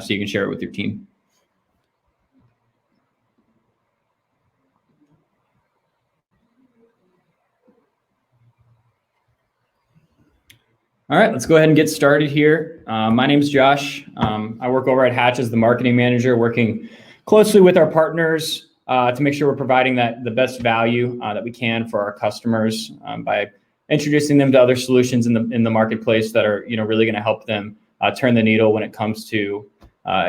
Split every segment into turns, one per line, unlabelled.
so you can share it with your team. All right, let's go ahead and get started here. My name is Josh. I work over at Hatch as the marketing manager, working closely with our partners to make sure we're providing the best value that we can for our customers by introducing them to other solutions in the marketplace that are really going to help them turn the needle when it comes to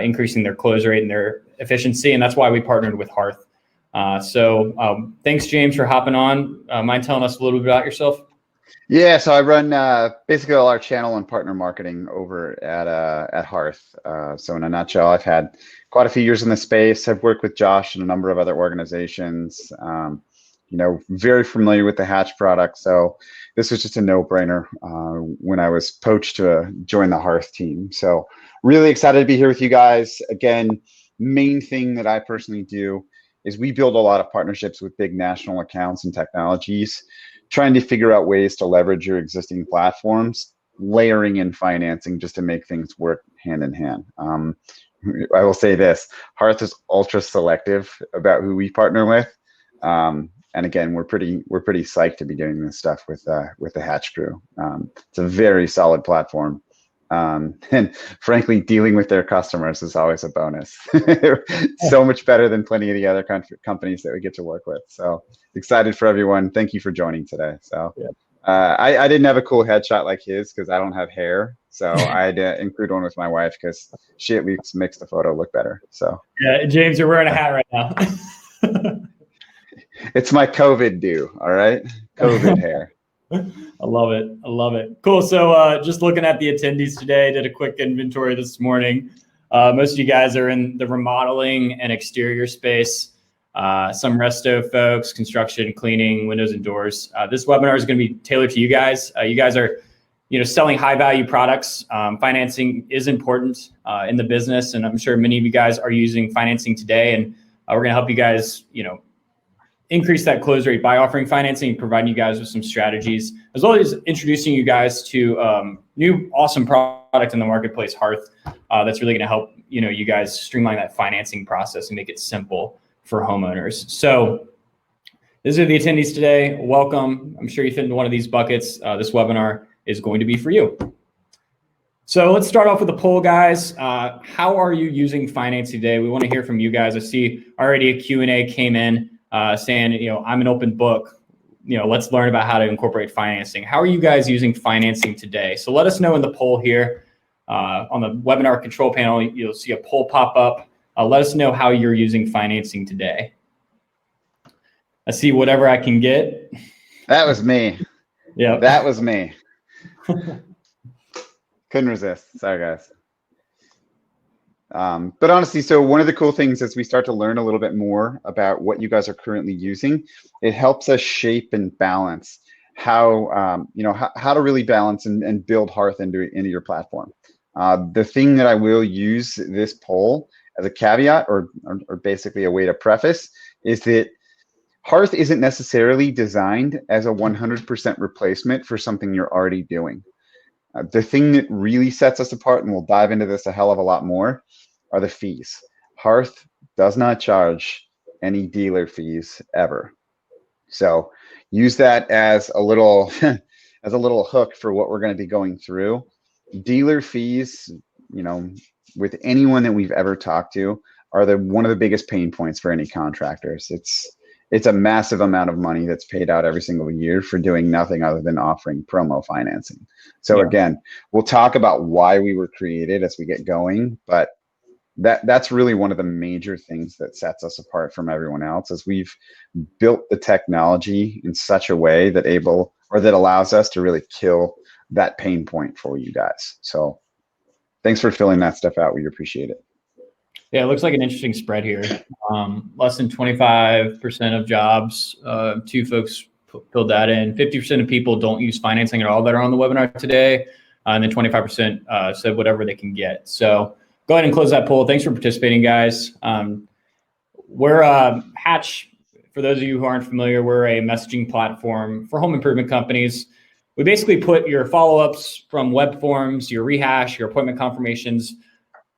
increasing their close rate and their efficiency. And that's why we partnered with Hearth. So thanks, James, for hopping on. Mind telling us a little bit about yourself?
Yeah, so I run basically all our channel and partner marketing over at Hearth. So in a nutshell, I've had quite a few years in the space. I've worked with Josh and a number of other organizations. Very familiar with the Hatch product. So this was just a no-brainer when I was poached to join the Hearth team. So really excited to be here with you guys. Again, main thing that I personally do is we build a lot of partnerships with big national accounts and technologies, trying to figure out ways to leverage your existing platforms, layering in financing just to make things work hand in hand. I will say this, Hearth is ultra selective about who we partner with. And again, we're pretty psyched to be doing this stuff with the Hatch crew. It's a very solid platform. And frankly, dealing with their customers is always a bonus. So much better than plenty of the other companies that we get to work with. So excited for everyone. Thank you for joining today. So I didn't have a cool headshot like his because I don't have hair. So I had to include one with my wife because she at least makes the photo look better. So
yeah, James, you're wearing a hat right now.
It's my COVID due. All right. COVID hair.
I love it. I love it. Cool. So just looking at the attendees today, did a quick inventory this morning. Most of you guys are in the remodeling and exterior space. Some resto folks, construction, cleaning, windows and doors. This webinar is going to be tailored to you guys. You guys are, selling high value products. Financing is important in the business, and I'm sure many of you guys are using financing today. And we're going to help you guys, increase that close rate by offering financing and providing you guys with some strategies, as well as introducing you guys to new awesome product in the marketplace, Hearth, that's really going to help you guys streamline that financing process and make it simple for homeowners. So these are the attendees today. Welcome. I'm sure you fit into one of these buckets. This webinar is going to be for you. So let's start off with a poll, guys. How are you using financing today? We want to hear from you guys. I see already a Q&A came in. Saying, I'm an open book, let's learn about how to incorporate financing. How are you guys using financing today? So let us know in the poll here on the webinar control panel. You'll see a poll pop up. Let us know how you're using financing today. I see whatever I can get.
That was me.
Yeah,
that was me. Couldn't resist. Sorry, guys. But honestly, so one of the cool things as we start to learn a little bit more about what you guys are currently using, it helps us shape and balance how, how to really balance and build Hearth into your platform. The thing that I will use this poll as a caveat or basically a way to preface is that Hearth isn't necessarily designed as a 100% replacement for something you're already doing. The thing that really sets us apart, and we'll dive into this a hell of a lot more, are the fees. Hearth does not charge any dealer fees ever. So use that as a little hook for what we're going to be going through. Dealer fees, with anyone that we've ever talked to, are one of the biggest pain points for any contractors. It's a massive amount of money that's paid out every single year for doing nothing other than offering promo financing. So again, we'll talk about why we were created as we get going, but that's really one of the major things that sets us apart from everyone else, is we've built the technology in such a way that allows us to really kill that pain point for you guys. So thanks for filling that stuff out. We appreciate it.
Yeah, it looks like an interesting spread here. Less than 25% of jobs, two folks filled that in. 50% of people don't use financing at all that are on the webinar today. And then 25% said whatever they can get. So go ahead and close that poll. Thanks for participating, guys. We're Hatch, for those of you who aren't familiar, we're a messaging platform for home improvement companies. We basically put your follow-ups from web forms, your rehash, your appointment confirmations,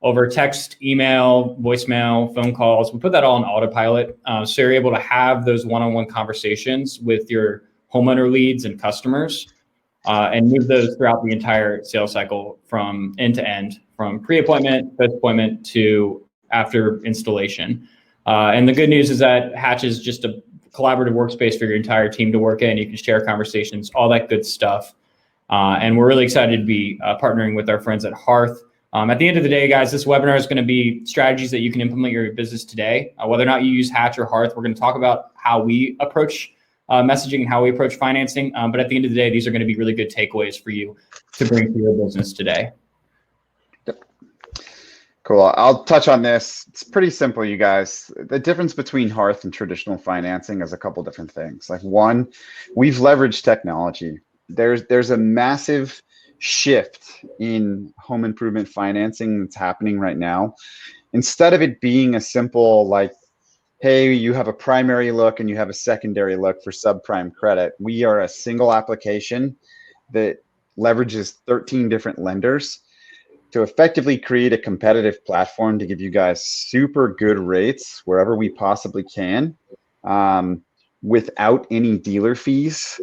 over text, email, voicemail, phone calls. We put that all on autopilot. So you're able to have those one-on-one conversations with your homeowner leads and customers and move those throughout the entire sales cycle from end to end, from pre-appointment, post-appointment to after installation. And the good news is that Hatch is just a collaborative workspace for your entire team to work in. You can share conversations, all that good stuff. And we're really excited to be partnering with our friends at Hearth. At the end of the day, guys, this webinar is going to be strategies that you can implement your business today. Whether or not you use Hatch or Hearth, we're going to talk about how we approach messaging and how we approach financing. But at the end of the day, these are going to be really good takeaways for you to bring to your business today.
Cool. I'll touch on this. It's pretty simple, you guys. The difference between Hearth and traditional financing is a couple different things. Like one, we've leveraged technology. There's a massive shift in home improvement financing that's happening right now. Instead of it being a simple like, hey, you have a primary look and you have a secondary look for subprime credit, we are a single application that leverages 13 different lenders to effectively create a competitive platform to give you guys super good rates wherever we possibly can, without any dealer fees,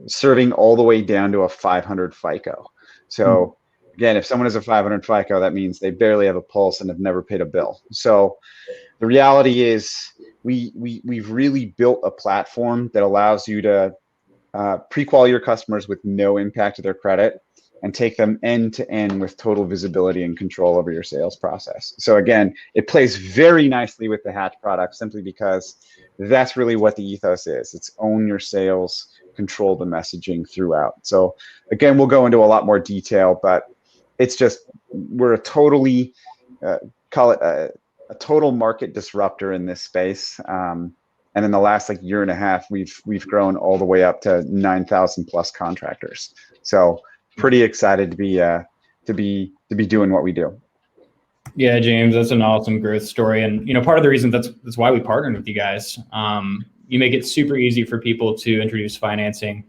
serving all the way down to a 500 FICO. So again, if someone has a 500 FICO, that means they barely have a pulse and have never paid a bill. So the reality is we've really built a platform that allows you to pre-qual your customers with no impact to their credit and take them end to end with total visibility and control over your sales process. So again, it plays very nicely with the Hatch product simply because that's really what the ethos is. It's own your sales, control the messaging throughout. So again, we'll go into a lot more detail, but it's just, we're a totally, call it a total market disruptor in this space. And in the last like year and a half, we've grown all the way up to 9,000 plus contractors. So pretty excited to be doing what we do.
Yeah, James, that's an awesome growth story. And, part of the reason that's why we partnered with you guys. You make it super easy for people to introduce financing.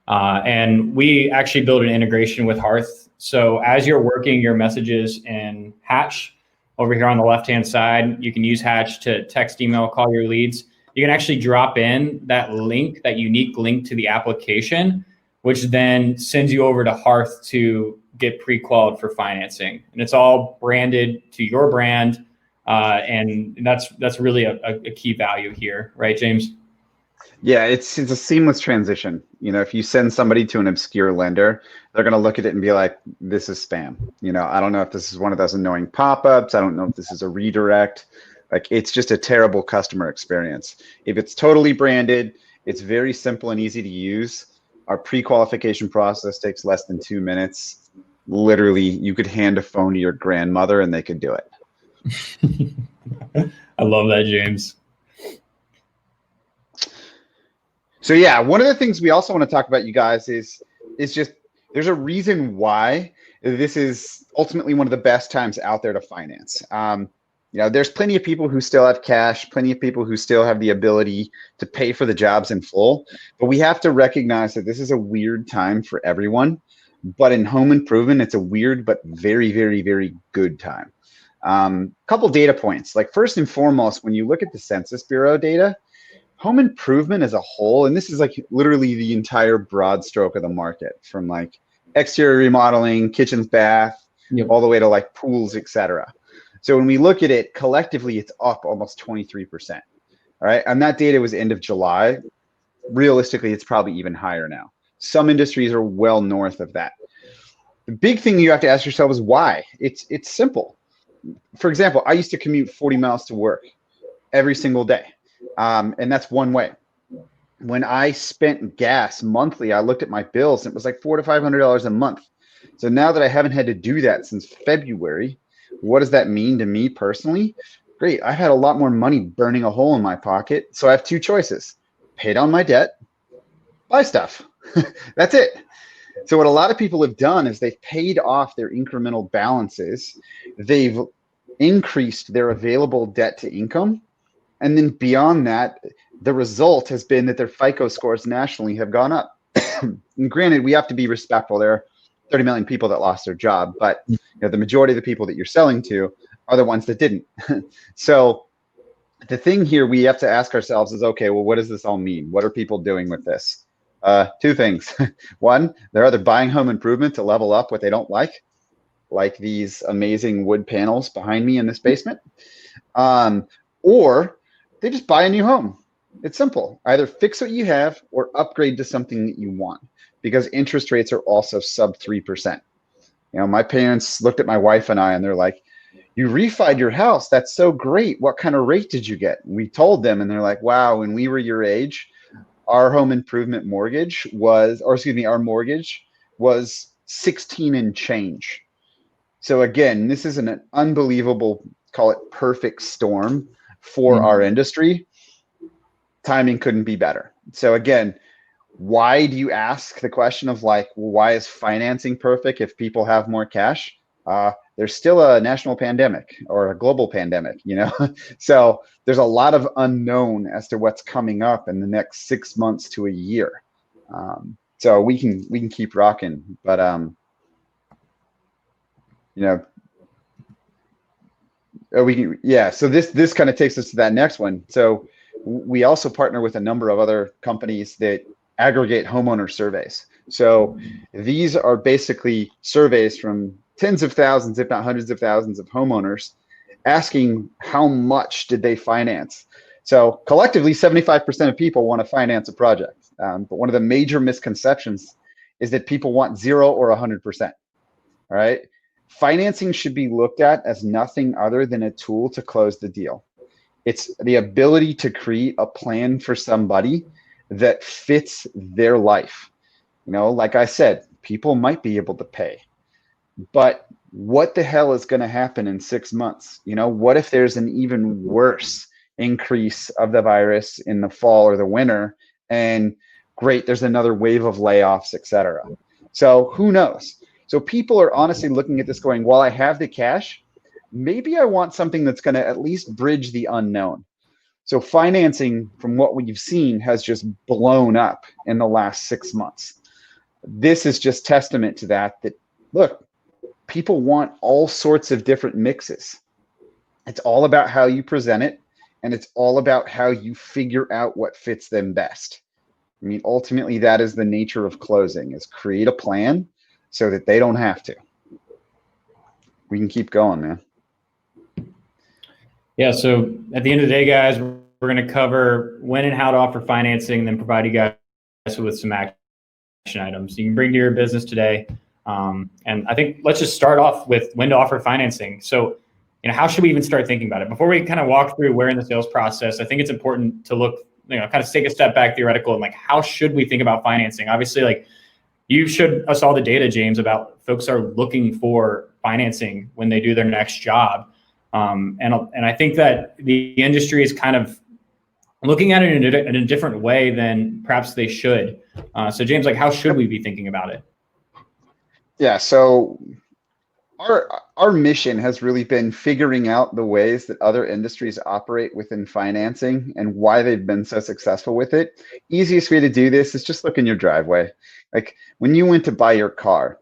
And we actually build an integration with Hearth. So as you're working your messages in Hatch, over here on the left-hand side, you can use Hatch to text, email, call your leads. You can actually drop in that link, that unique link to the application, which then sends you over to Hearth to get pre-qualified for financing. And it's all branded to your brand. And that's really a key value here, right, James?
Yeah, it's a seamless transition. If you send somebody to an obscure lender, they're going to look at it and be like, this is spam. I don't know if this is one of those annoying pop-ups. I don't know if this is a redirect. Like, it's just a terrible customer experience. If it's totally branded, it's very simple and easy to use. Our pre-qualification process takes less than 2 minutes. Literally, you could hand a phone to your grandmother and they could do it.
I love that, James.
So yeah, one of the things we also want to talk about, you guys, is just there's a reason why this is ultimately one of the best times out there to finance. There's plenty of people who still have cash, plenty of people who still have the ability to pay for the jobs in full, but we have to recognize that this is a weird time for everyone. But in home improvement, it's a weird but very, very, very good time. Couple data points. Like, first and foremost, when you look at the Census Bureau data, home improvement as a whole, and this is like literally the entire broad stroke of the market, from like exterior remodeling, kitchens, bath, all the way to like pools, etc. So when we look at it collectively, it's up almost 23%. All right, and that data was end of July. Realistically, it's probably even higher now. Some industries are well north of that. The big thing you have to ask yourself is why. It's simple. For example, I used to commute 40 miles to work every single day. And that's one way. When I spent gas monthly, I looked at my bills and it was like $400 to $500 a month. So now that I haven't had to do that since February, what does that mean to me personally? Great. I've had a lot more money burning a hole in my pocket. So I have two choices: pay down my debt, buy stuff. That's it. So what a lot of people have done is they've paid off their incremental balances. They've increased their available debt to income. And then beyond that, the result has been that their FICO scores nationally have gone up. And granted, we have to be respectful. There are 30 million people that lost their job, but the majority of the people that you're selling to are the ones that didn't. So the thing here we have to ask ourselves is, okay, well, what does this all mean? What are people doing with this? Two things. One, they're either buying home improvement to level up what they don't like these amazing wood panels behind me in this basement, or they just buy a new home. It's simple. Either fix what you have or upgrade to something that you want, because interest rates are also sub 3%. My parents looked at my wife and I, and they're like, you refied your house. That's so great. What kind of rate did you get? And we told them, and they're like, wow, when we were your age, our home improvement mortgage was, or excuse me, our mortgage was 16 and change. So again, this is an unbelievable, call it perfect storm for our industry. Timing couldn't be better. So again, why do you ask the question of like, well, why is financing perfect if people have more cash? There's still a national pandemic or a global pandemic, so there's a lot of unknown as to what's coming up in the next 6 months to a year. So we can keep rocking, but we can, yeah. So this kind of takes us to that next one. So we also partner with a number of other companies that aggregate homeowner surveys. So these are basically surveys from tens of thousands, if not hundreds of thousands of homeowners, asking how much did they finance. So collectively, 75% of people want to finance a project. But one of the major misconceptions is that people want 0 or 100%. All right. Financing should be looked at as nothing other than a tool to close the deal. It's the ability to create a plan for somebody that fits their life. Like I said, people might be able to pay, but what the hell is going to happen in 6 months? What if there's an even worse increase of the virus in the fall or the winter, and great, there's another wave of layoffs, etc. So who knows? So people are honestly looking at this going, while I have the cash, maybe I want something that's going to at least bridge the unknown. So financing, from what we've seen, has just blown up in the last 6 months. This is just testament to that look, people want all sorts of different mixes. It's all about how you present it, and it's all about how you figure out what fits them best. I mean, ultimately, that is the nature of closing, is create a plan so that they don't have to. We can keep going, man.
Yeah, so at the end of the day, guys, we're going to cover when and how to offer financing, then provide you guys with some action items you can bring to your business today. And I think let's just start off with when to offer financing. So, how should we even start thinking about it? Before we kind of walk through where in the sales process, I think it's important to look, kind of take a step back theoretical and how should we think about financing? Obviously, you showed us all the data, James, about folks are looking for financing when they do their next job. And I think that the industry is kind of looking at it in a different way than perhaps they should. So James, how should we be thinking about it?
Yeah, so our mission has really been figuring out the ways that other industries operate within financing and why they've been so successful with it. Easiest way to do this is just look in your driveway. Like when you went to buy your car,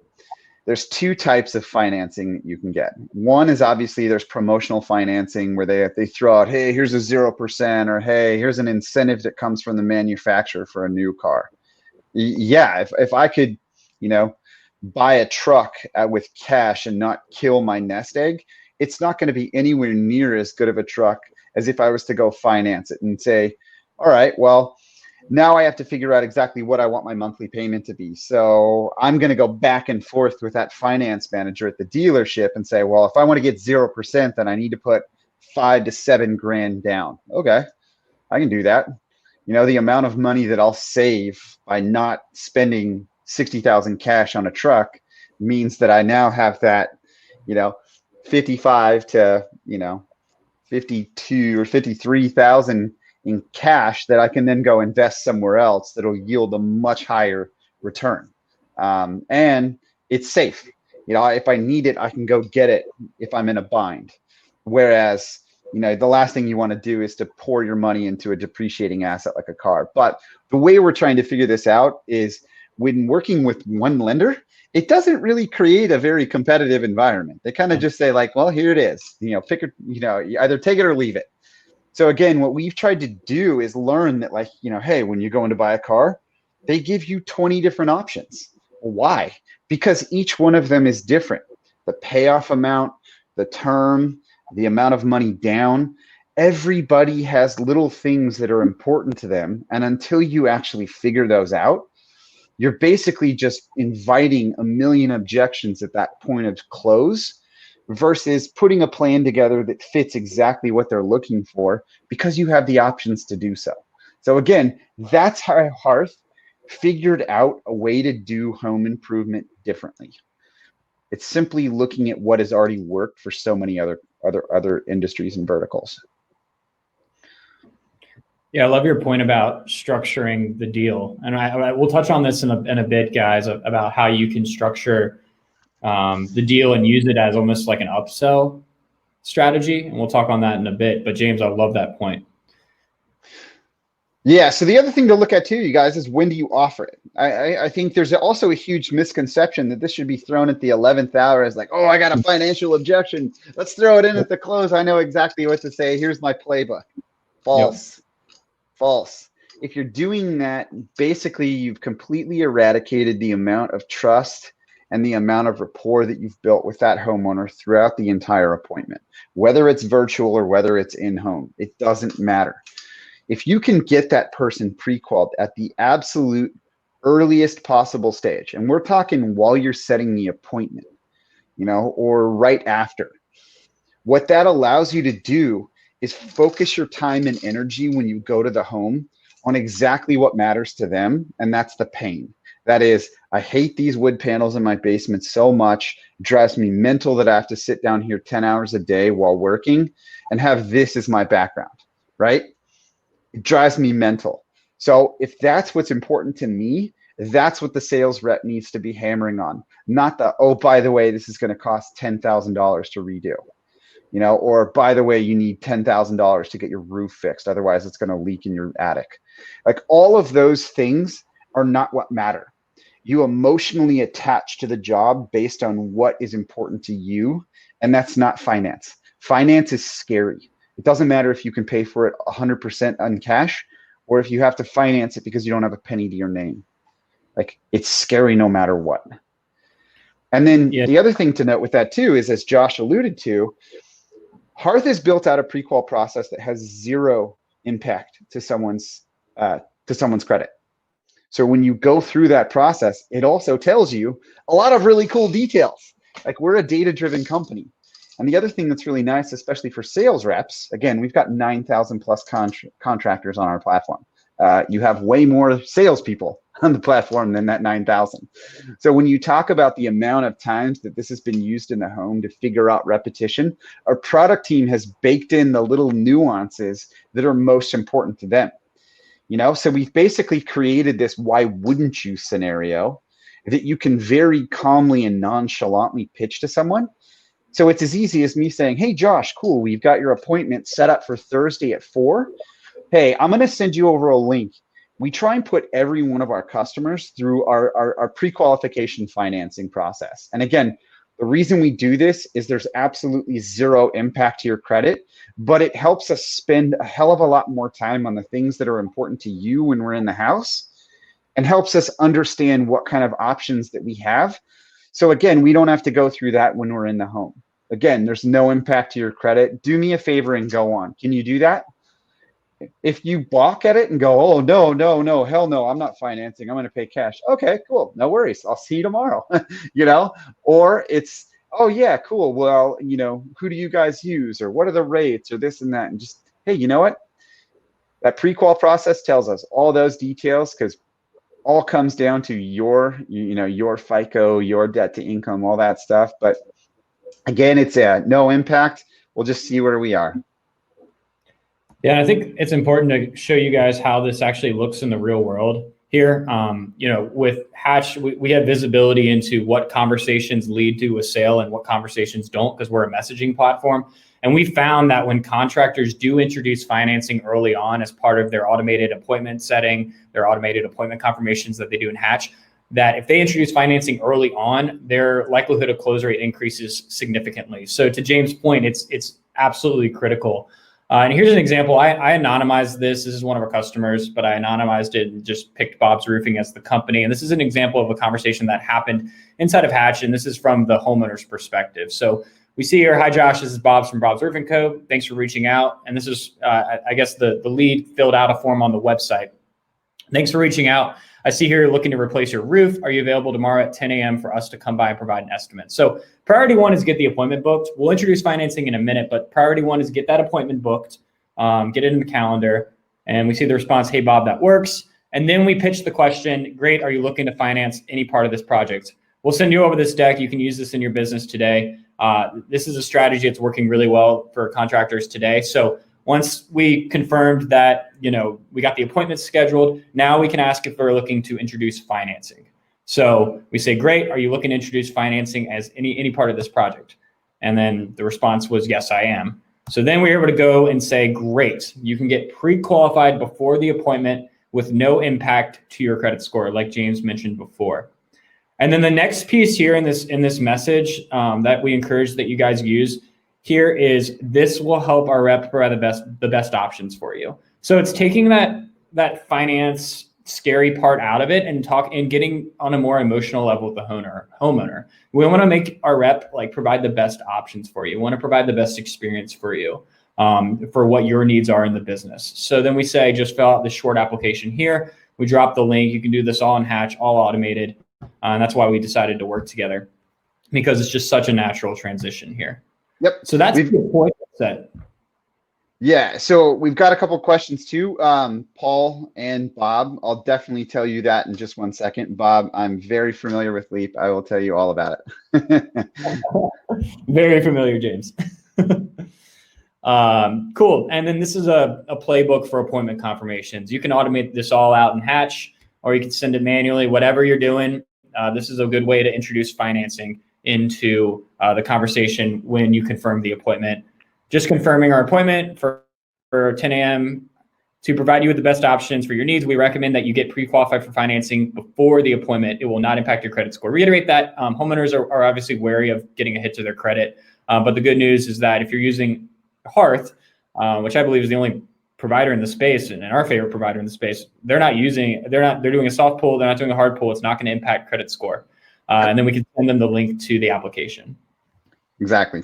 there's two types of financing that you can get. One is obviously there's promotional financing where they throw out, hey, here's a 0%, or hey, here's an incentive that comes from the manufacturer for a new car. Yeah, if I could, buy a truck with cash and not kill my nest egg, it's not going to be anywhere near as good of a truck as if I was to go finance it and say, all right, well, now I have to figure out exactly what I want my monthly payment to be. So I'm going to go back and forth with that finance manager at the dealership and say, well, if I want to get 0%, then I need to put $5,000 to $7,000 down. Okay, I can do that. The amount of money that I'll save by not spending 60,000 cash on a truck means that I now have that, 55 to, 52 or 53,000 in cash that I can then go invest somewhere else that'll yield a much higher return. And it's safe. If I need it, I can go get it if I'm in a bind. Whereas, the last thing you want to do is to pour your money into a depreciating asset like a car. But the way we're trying to figure this out is when working with one lender, it doesn't really create a very competitive environment. They kind of just say like, well, here it is, pick it, you either take it or leave it. So again, what we've tried to do is learn that like, hey, when you're going to buy a car, they give you 20 different options. Why? Because each one of them is different. The payoff amount, the term, the amount of money down, everybody has little things that are important to them. And until you actually figure those out, you're basically just inviting a million objections at that point of close versus putting a plan together that fits exactly what they're looking for because you have the options to do so. So again, that's how Hearth figured out a way to do home improvement differently. It's simply looking at what has already worked for so many other industries and verticals.
Yeah, I love your point about structuring the deal, and we'll touch on this in a bit, guys, about how you can structure the deal and use it as almost like an upsell strategy, and we'll talk on that in a bit. But James, I love that point.
Yeah, so the other thing to look at too, you guys, is when do you offer it? I think there's also a huge misconception that this should be thrown at the 11th hour as like, oh, I got a financial objection. Let's throw it in at the close. I know exactly what to say. Here's my playbook. False. Yep. False. If you're doing that, basically you've completely eradicated the amount of trust and the amount of rapport that you've built with that homeowner throughout the entire appointment, whether it's virtual or whether it's in home, it doesn't matter. If you can get that person pre-qualified at the absolute earliest possible stage, and we're talking while you're setting the appointment, or right after, what that allows you to do is focus your time and energy when you go to the home on exactly what matters to them, and that's the pain. That is, I hate these wood panels in my basement so much, it drives me mental that I have to sit down here 10 hours a day while working and have this as my background, right? It drives me mental. So if that's what's important to me, that's what the sales rep needs to be hammering on, not the, oh, by the way, this is going to cost $10,000 to redo. Or by the way, you need $10,000 to get your roof fixed. Otherwise, it's going to leak in your attic. Like all of those things are not what matter. You emotionally attach to the job based on what is important to you. And that's not finance. Finance is scary. It doesn't matter if you can pay for it 100% on cash or if you have to finance it because you don't have a penny to your name. Like it's scary no matter what. And then the other thing to note with that too is, as Josh alluded to, Hearth has built out a pre-qual process that has zero impact to someone's credit. So when you go through that process, it also tells you a lot of really cool details. Like we're a data-driven company. And the other thing that's really nice, especially for sales reps, again, we've got 9,000 plus contractors on our platform. You have way more salespeople on the platform than that 9,000. So when you talk about the amount of times that this has been used in the home to figure out repetition, our product team has baked in the little nuances that are most important to them. So we've basically created this why wouldn't you scenario that you can very calmly and nonchalantly pitch to someone. So it's as easy as me saying, hey, Josh, cool, we've got your appointment set up for Thursday at 4. Hey, I'm going to send you over a link. We try and put every one of our customers through our pre-qualification financing process. And again, the reason we do this is there's absolutely zero impact to your credit, but it helps us spend a hell of a lot more time on the things that are important to you when we're in the house and helps us understand what kind of options that we have. So again, we don't have to go through that when we're in the home. Again, there's no impact to your credit. Do me a favor and go on. Can you do that? If you balk at it and go, oh, no, hell no, I'm not financing, I'm going to pay cash. Okay, cool. No worries. I'll see you tomorrow, or it's, oh yeah, cool. Well, who do you guys use or what are the rates or this and that? And just, hey, you know what? That pre-qual process tells us all those details because all comes down to your FICO, your debt to income, all that stuff. But again, it's no impact. We'll just see where we are.
Yeah, I think it's important to show you guys how this actually looks in the real world here. With Hatch, we have visibility into what conversations lead to a sale and what conversations don't because we're a messaging platform. And we found that when contractors do introduce financing early on as part of their automated appointment setting, their automated appointment confirmations that they do in Hatch, that if they introduce financing early on, their likelihood of close rate increases significantly. So to James' point, it's absolutely critical. And here's an example. I anonymized this. This is one of our customers, but I anonymized it and just picked Bob's Roofing as the company. And this is an example of a conversation that happened inside of Hatch, and this is from the homeowner's perspective. So we see here, hi, Josh, this is Bob's from Bob's Roofing Co. Thanks for reaching out. And this is, I guess, the lead filled out a form on the website. Thanks for reaching out. I see here you're looking to replace your roof. Are you available tomorrow at 10 a.m. for us to come by and provide an estimate? So priority one is get the appointment booked. We'll introduce financing in a minute, but priority one is get that appointment booked, get it in the calendar. And we see the response, hey, Bob, that works. And then we pitch the question, great, are you looking to finance any part of this project? We'll send you over this deck. You can use this in your business today. This is a strategy that's working really well for contractors today. So once we confirmed that, we got the appointment scheduled, now we can ask if we're looking to introduce financing. So we say, great, are you looking to introduce financing as any part of this project? And then the response was, yes, I am. So then we're able to go and say, great, you can get pre-qualified before the appointment with no impact to your credit score, like James mentioned before. And then the next piece here in this message that we encourage that you guys use here is this will help our rep provide the best options for you. So it's taking that finance scary part out of it and getting on a more emotional level with the homeowner. We want to make our rep provide the best options for you. We want to provide the best experience for you for what your needs are in the business. So then we say, just fill out the short application here. We drop the link. You can do this all in Hatch, all automated. And that's why we decided to work together, because it's just such a natural transition here.
Yep.
So that's the point set.
Yeah. So we've got a couple questions too. Paul and Bob, I'll definitely tell you that in just 1 second. Bob, I'm very familiar with Leap. I will tell you all about it.
Very familiar, James. Cool. And then this is a playbook for appointment confirmations. You can automate this all out in Hatch, or you can send it manually, whatever you're doing. This is a good way to introduce financing into the conversation when you confirm the appointment. Just confirming our appointment for 10 a.m. to provide you with the best options for your needs. We recommend that you get pre-qualified for financing before the appointment. It will not impact your credit score. Reiterate that homeowners are obviously wary of getting a hit to their credit. But the good news is that if you're using Hearth, which I believe is the only provider in the space and our favorite provider in the space, they're doing a soft pull. They're not doing a hard pull. It's not going to impact credit score. And then we can send them the link to the application.
Exactly.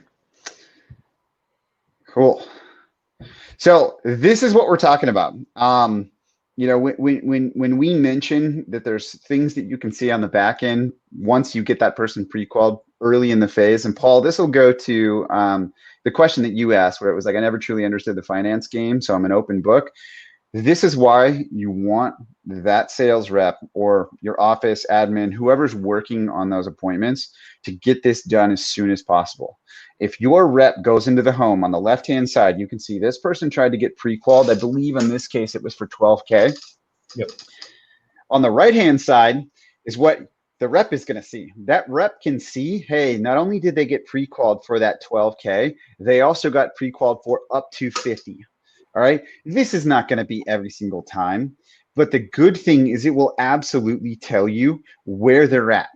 Cool. So this is what we're talking about. When we mention that there's things that you can see on the back end once you get that person pre-qualified early in the phase. And Paul, this will go to the question that you asked, where it was like, I never truly understood the finance game, so I'm an open book. This is why you want that sales rep or your office admin, whoever's working on those appointments, to get this done as soon as possible. If your rep goes into the home on the left-hand side, you can see this person tried to get pre-qualified. I believe in this case, it was for 12K.
Yep.
On the right-hand side is what the rep is going to see. That rep can see, hey, not only did they get pre-qualified for that 12K, they also got pre-qualified for up to 50. All right. This is not going to be every single time, but the good thing is it will absolutely tell you where they're at.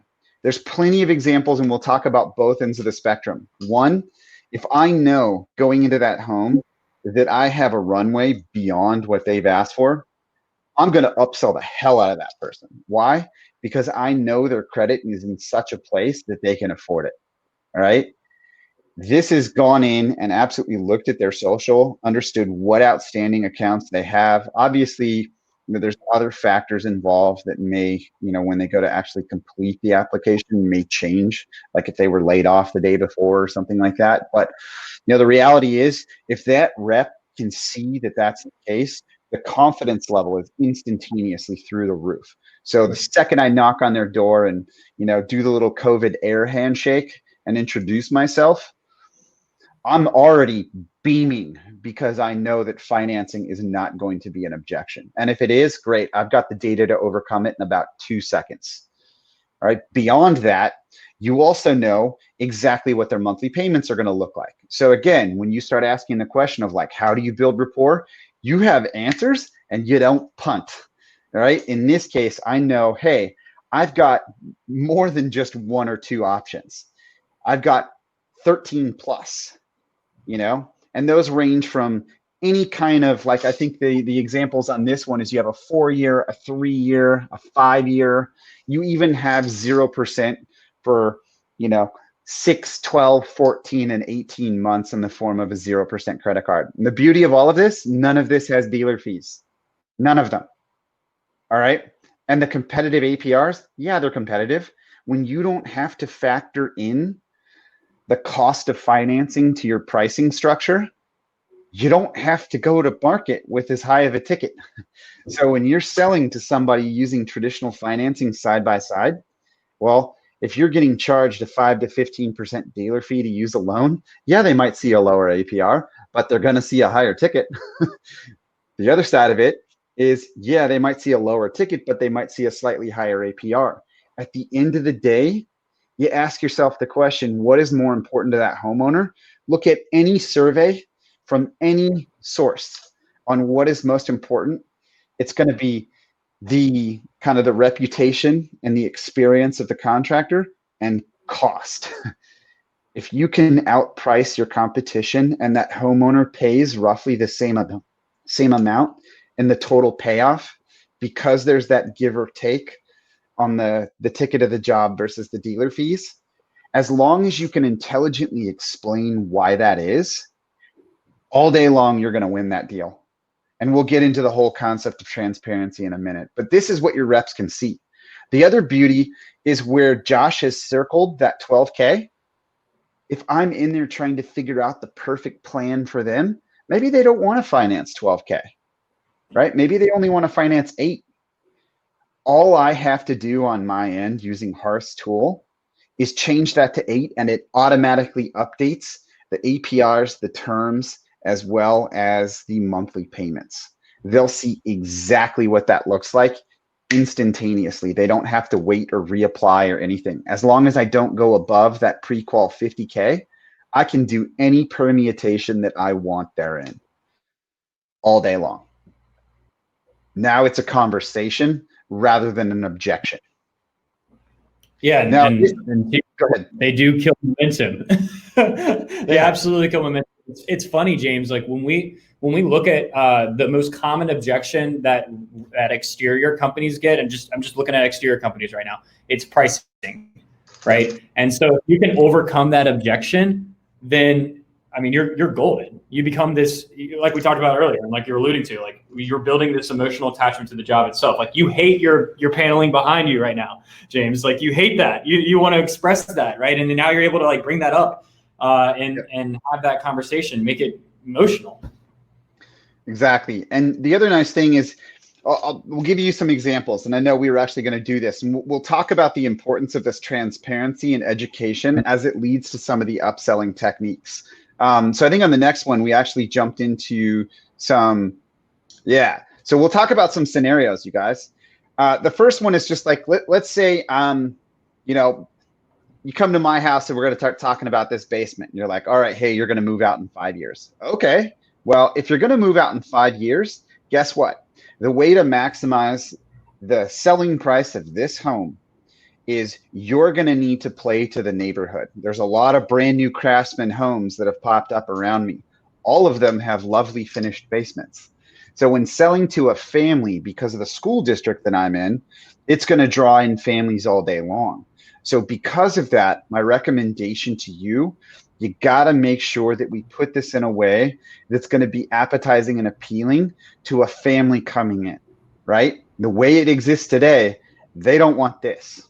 There's plenty of examples, and we'll talk about both ends of the spectrum. One, if I know going into that home that I have a runway beyond what they've asked for, I'm going to upsell the hell out of that person. Why? Because I know their credit is in such a place that they can afford it. All right. This has gone in and absolutely looked at their social, understood what outstanding accounts they have. Obviously, there's other factors involved that may, when they go to actually complete the application, may change, like if they were laid off the day before or something like that. But, the reality is, if that rep can see that that's the case, the confidence level is instantaneously through the roof. So the second I knock on their door and, do the little COVID air handshake and introduce myself, I'm already beaming because I know that financing is not going to be an objection. And if it is, great. I've got the data to overcome it in about 2 seconds. All right. Beyond that, you also know exactly what their monthly payments are going to look like. So again, when you start asking the question of how do you build rapport, you have answers and you don't punt. All right. In this case, I know, hey, I've got more than just one or two options. I've got 13 plus, and those range from any kind of, like, I think the examples on this one is you have a 4-year, a 3-year, a 5-year. You even have 0% for, 6, 12, 14, and 18 months in the form of a 0% credit card. And the beauty of all of this, none of this has dealer fees. None of them. All right. And the competitive APRs, yeah, they're competitive. When you don't have to factor in the cost of financing to your pricing structure, you don't have to go to market with as high of a ticket. So when you're selling to somebody using traditional financing side by side, well, if you're getting charged a 5 to 15% dealer fee to use a loan, yeah, they might see a lower APR, but they're going to see a higher ticket. The other side of it is, yeah, they might see a lower ticket, but they might see a slightly higher APR. At the end of the day, you ask yourself the question, what is more important to that homeowner? Look at any survey from any source on what is most important. It's going to be the kind of the reputation and the experience of the contractor and cost. If you can outprice your competition and that homeowner pays roughly the same amount in the total payoff, because there's that give or take on the ticket of the job versus the dealer fees, as long as you can intelligently explain why that is, all day long, you're going to win that deal. And we'll get into the whole concept of transparency in a minute, but this is what your reps can see. The other beauty is where Josh has circled that 12K. If I'm in there trying to figure out the perfect plan for them, maybe they don't want to finance 12K, right? Maybe they only want to finance 8. All I have to do on my end using Hearth's tool is change that to 8, and it automatically updates the APRs, the terms, as well as the monthly payments. They'll see exactly what that looks like instantaneously. They don't have to wait or reapply or anything. As long as I don't go above that pre-qual 50K, I can do any permutation that I want therein all day long. Now it's a conversation rather than an objection.
Yeah,
now,
and
go ahead.
They do kill momentum. They absolutely kill momentum. It's funny, James. Like when we look at the most common objection that exterior companies get, and I'm just looking at exterior companies right now, it's pricing, right? And so if you can overcome that objection, then I mean you're golden. You become this, like we talked about earlier, and like you're alluding to, like you're building this emotional attachment to the job itself. Like you hate your paneling behind you right now, James. Like you hate that. You want to express that, right? And then now you're able to like bring that up and have that conversation, make it emotional.
Exactly. And the other nice thing is, we'll give you some examples, and I know we were actually going to do this, and we'll talk about the importance of this transparency and education as it leads to some of the upselling techniques. So I think on the next one, we actually jumped into some, so we'll talk about some scenarios, you guys. The first one is just like, let's say, you come to my house and we're going to start talking about this basement. And you're like, all right, hey, you're going to move out in 5 years. Okay. Well, if you're going to move out in 5 years, guess what? The way to maximize the selling price of this home is you're going to need to play to the neighborhood. There's a lot of brand new craftsman homes that have popped up around me. All of them have lovely finished basements. So when selling to a family, because of the school district that I'm in, it's going to draw in families all day long. So because of that, my recommendation to you, you got to make sure that we put this in a way that's going to be appetizing and appealing to a family coming in, right? The way it exists today, they don't want this.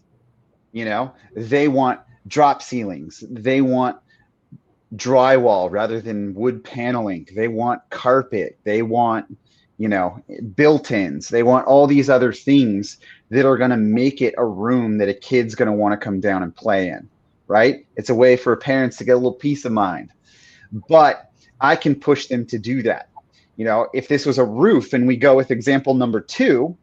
They want drop ceilings. They want drywall rather than wood paneling. They want carpet. They want, built-ins. They want all these other things that are going to make it a room that a kid's going to want to come down and play in, right? It's a way for parents to get a little peace of mind. But I can push them to do that. If this was a roof and we go with example number two,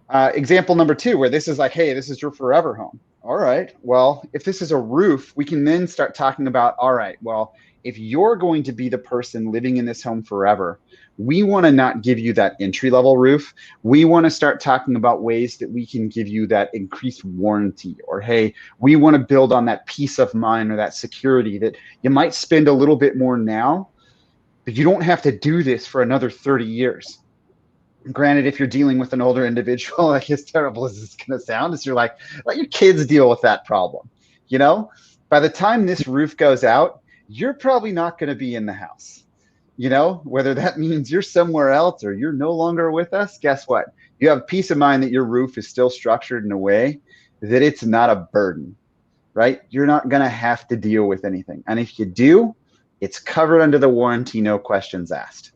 where this is like, hey, this is your forever home. All right. Well, if this is a roof, we can then start talking about, all right, well, if you're going to be the person living in this home forever, we want to not give you that entry level roof. We want to start talking about ways that we can give you that increased warranty, or hey, we want to build on that peace of mind or that security that you might spend a little bit more now, but you don't have to do this for another 30 years. Granted, if you're dealing with an older individual, like as terrible as it's going to sound, is you're like, let your kids deal with that problem. You know, by the time this roof goes out, you're probably not going to be in the house. You know, whether that means you're somewhere else or you're no longer with us, guess what? You have peace of mind that your roof is still structured in a way that it's not a burden, right? You're not going to have to deal with anything. And if you do, it's covered under the warranty, no questions asked,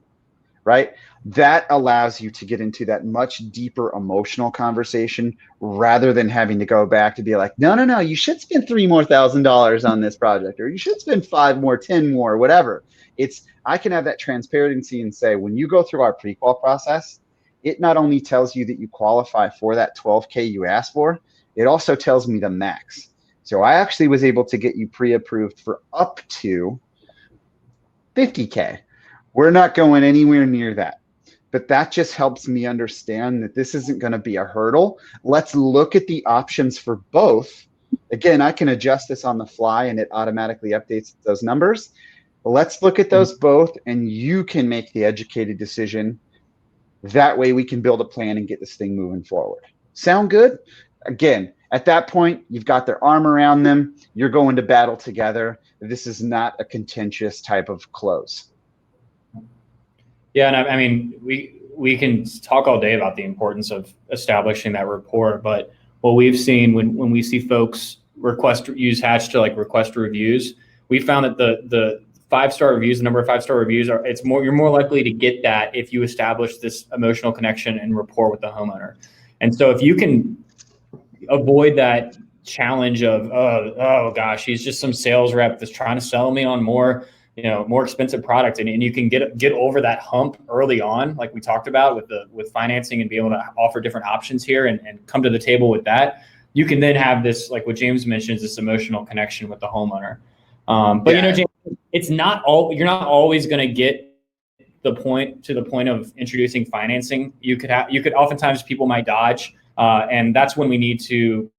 right? That allows you to get into that much deeper emotional conversation rather than having to go back to be like, no, you should spend $3,000 more on this project, or you should spend 5 more, 10 more, whatever. I can have that transparency and say, when you go through our pre-qual process, it not only tells you that you qualify for that 12K you asked for, it also tells me the max. So I actually was able to get you pre-approved for up to 50K. We're not going anywhere near that. But that just helps me understand that this isn't going to be a hurdle. Let's look at the options for both. Again, I can adjust this on the fly and it automatically updates those numbers. But let's look at those both and you can make the educated decision. That way we can build a plan and get this thing moving forward. Sound good? Again, at that point, you've got their arm around them. You're going to battle together. This is not a contentious type of close.
Yeah, and I mean, we can talk all day about the importance of establishing that rapport, but what we've seen when we see folks use Hatch to like request reviews, we found that the 5-star reviews, the number of 5-star reviews you're more likely to get that if you establish this emotional connection and rapport with the homeowner. And so if you can avoid that challenge of, oh gosh, he's just some sales rep that's trying to sell me on more expensive product, and you can get over that hump early on, like we talked about with financing, and be able to offer different options here and come to the table with that. You can then have this, like what James mentions, this emotional connection with the homeowner. But yeah. James, you're not always going to get to the point of introducing financing. You could oftentimes people might dodge, and that's when we need to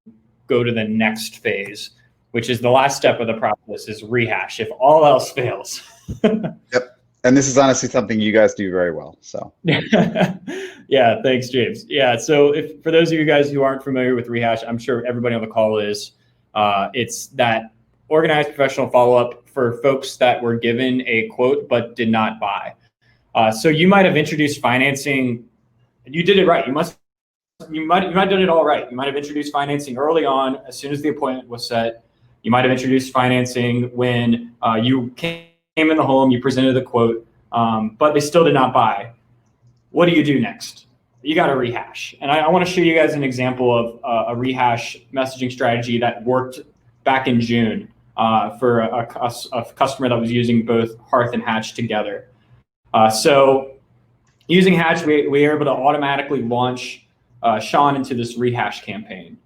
go to the next phase, which is the last step of the process, is rehash if all else fails.
Yep. And this is honestly something you guys do very well. So
yeah, thanks, James. Yeah. So for those of you guys who aren't familiar with rehash, I'm sure everybody on the call is, it's that organized professional follow-up for folks that were given a quote but did not buy. So you might have introduced financing. You did it right. You might have done it all right. You might have introduced financing early on, as soon as the appointment was set. You might have introduced financing when you came in the home, you presented the quote, but they still did not buy. What do you do next? You got to rehash. And I want to show you guys an example of a rehash messaging strategy that worked back in June for a customer that was using both Hearth and Hatch together. So using Hatch, we were able to automatically launch Sean into this rehash campaign.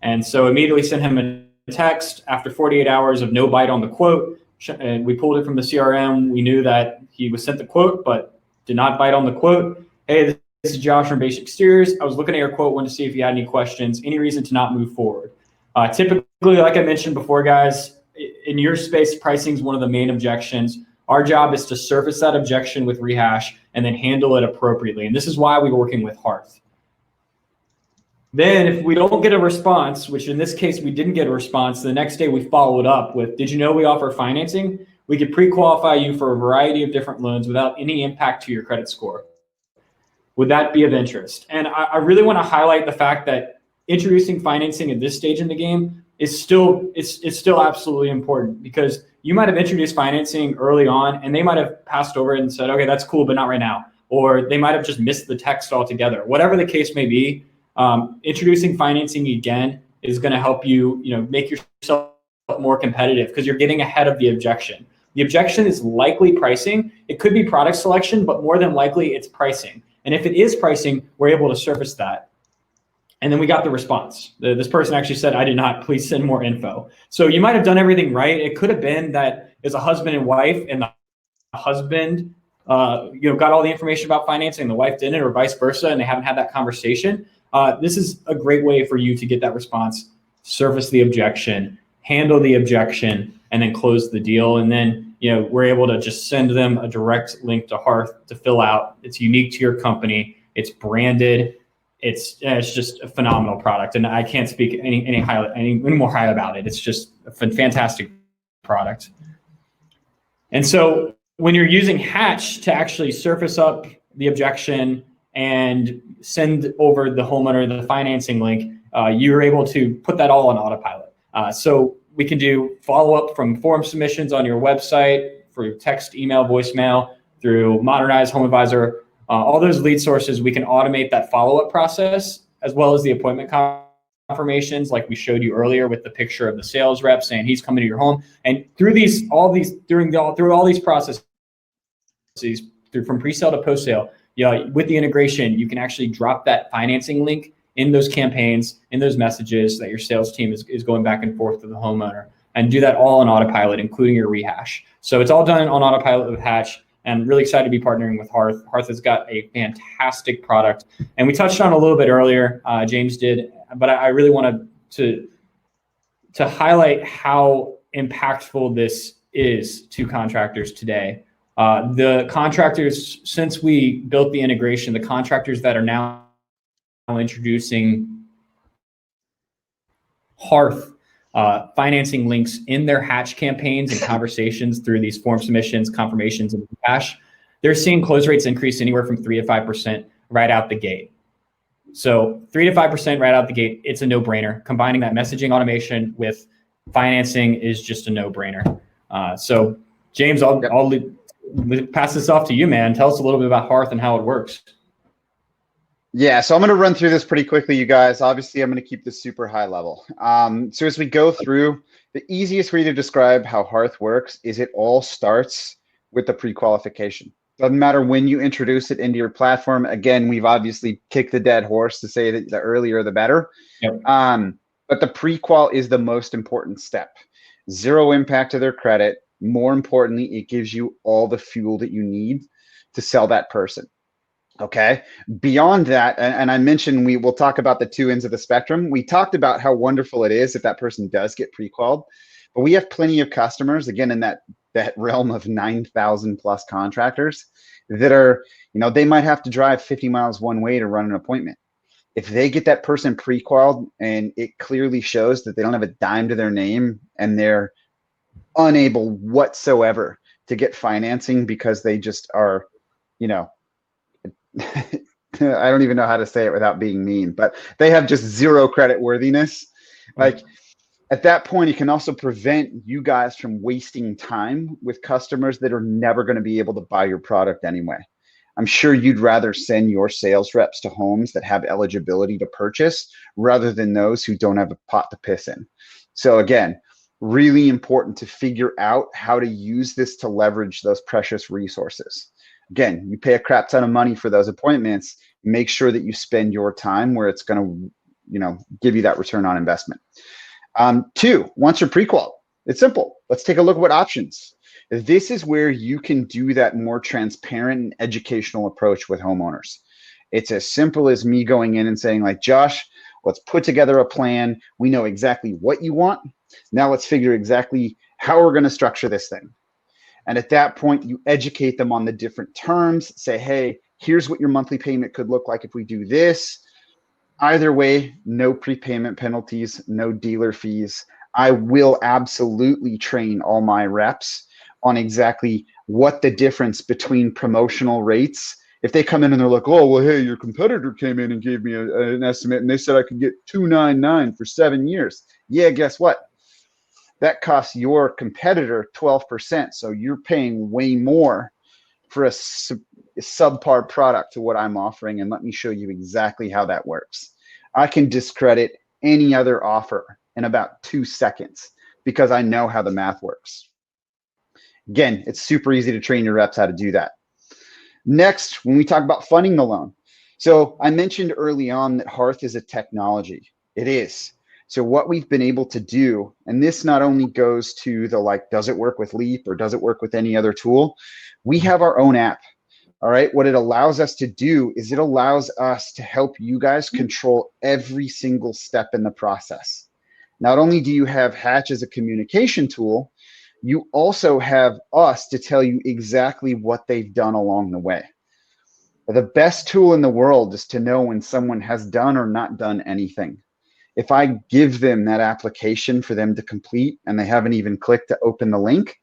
And so immediately sent him a text after 48 hours of no bite on the quote. And we pulled it from the CRM. We knew that he was sent the quote, but did not bite on the quote. Hey, this is Josh from Basic Exteriors. I was looking at your quote, wanted to see if you had any questions, any reason to not move forward. Typically, like I mentioned before, guys, in your space, pricing is one of the main objections. Our job is to surface that objection with rehash and then handle it appropriately. And this is why we're working with Hearth. Then if we don't get a response, which in this case we didn't get a response, the next day we followed up with, did you know we offer financing? We could pre-qualify you for a variety of different loans without any impact to your credit score. Would that be of interest? And I really want to highlight the fact that introducing financing at this stage in the game is still absolutely important, because you might have introduced financing early on and they might have passed over it and said, okay, that's cool, but not right now. Or they might have just missed the text altogether. Whatever the case may be, introducing financing again is going to help you, make yourself more competitive, because you're getting ahead of the objection. The objection is likely pricing. It could be product selection, but more than likely it's pricing. And if it is pricing, we're able to surface that. And then we got the response. This person actually said, I did not, please send more info. So you might have done everything right. It could have been that it's a husband and wife, and the husband got all the information about financing, the wife didn't, or vice versa, and they haven't had that conversation. This is a great way for you to get that response, surface the objection, handle the objection, and then close the deal. And then we're able to just send them a direct link to Hearth to fill out. It's unique to your company. It's branded. It's just a phenomenal product, and I can't speak any more high about it. It's just a fantastic product. And so when you're using Hatch to actually surface up the objection and send over the homeowner the financing link, you're able to put that all on autopilot. So we can do follow-up from form submissions on your website, for text, email, voicemail, through Modernized Home Advisor. All those lead sources, we can automate that follow-up process, as well as the appointment confirmations, like we showed you earlier with the picture of the sales rep saying he's coming to your home. And through all these processes, from pre-sale to post-sale, with the integration, you can actually drop that financing link in those campaigns, in those messages that your sales team is going back and forth to the homeowner, and do that all on autopilot, including your rehash. So it's all done on autopilot with Hatch. And really excited to be partnering with Hearth. Hearth has got a fantastic product. And we touched on a little bit earlier, James did, but I really wanted to highlight how impactful this is to contractors today. The contractors, since we built the integration, the contractors that are now introducing Hearth financing links in their Hatch campaigns and conversations through these form submissions, confirmations, and cash, they're seeing close rates increase anywhere from 3 to 5% right out the gate. So 3 to 5% right out the gate, it's a no-brainer. Combining that messaging automation with financing is just a no-brainer. So James, I'll pass this off to you, man. Tell us a little bit about Hearth and how it works.
Yeah, so I'm going to run through this pretty quickly, you guys. Obviously, I'm going to keep this super high level. So as we go through, the easiest way to describe how Hearth works is it all starts with the pre-qualification. Doesn't matter when you introduce it into your platform. Again, we've obviously kicked the dead horse to say that the earlier the better.
Yep.
But the pre-qual is the most important step. Zero impact to their credit. More importantly, it gives you all the fuel that you need to sell that person. Okay. Beyond that, and I mentioned we will talk about the two ends of the spectrum. We talked about how wonderful it is if that person does get pre-qualified, but we have plenty of customers, again, in that realm of 9,000 plus contractors that are, they might have to drive 50 miles one way to run an appointment. If they get that person pre-qualified and it clearly shows that they don't have a dime to their name and they're unable whatsoever to get financing because they just are, I don't even know how to say it without being mean, but they have just zero credit worthiness. Like at that point, it can also prevent you guys from wasting time with customers that are never going to be able to buy your product anyway. I'm sure you'd rather send your sales reps to homes that have eligibility to purchase rather than those who don't have a pot to piss in. So again, really important to figure out how to use this to leverage those precious resources. Again, you pay a crap ton of money for those appointments. Make sure that you spend your time where it's going to, give you that return on investment. 2, once you're pre-qual, it's simple. Let's take a look at what options. This is where you can do that more transparent and educational approach with homeowners. It's as simple as me going in and saying, like, Josh, let's put together a plan. We know exactly what you want. Now let's figure exactly how we're going to structure this thing. And at that point, you educate them on the different terms, say, hey, here's what your monthly payment could look like if we do this. Either way, no prepayment penalties, no dealer fees. I will absolutely train all my reps on exactly what the difference between promotional rates. If they come in and they're like, oh, well, hey, your competitor came in and gave me an estimate and they said I could get $299 for 7 years. Yeah, guess what? That costs your competitor 12%. So you're paying way more for a subpar product to what I'm offering. And let me show you exactly how that works. I can discredit any other offer in about 2 seconds because I know how the math works. Again, it's super easy to train your reps how to do that. Next, when we talk about funding the loan, So I mentioned early on that Hearth is a technology. It is. So what we've been able to do, and this not only goes to the like, does it work with Leap or does it work with any other tool? We have our own app. All right. What it allows us to do is it allows us to help you guys control every single step in the process. Not only do you have Hatch as a communication tool, you also have us to tell you exactly what they've done along the way. The best tool in the world is to know when someone has done or not done anything. If I give them that application for them to complete and they haven't even clicked to open the link,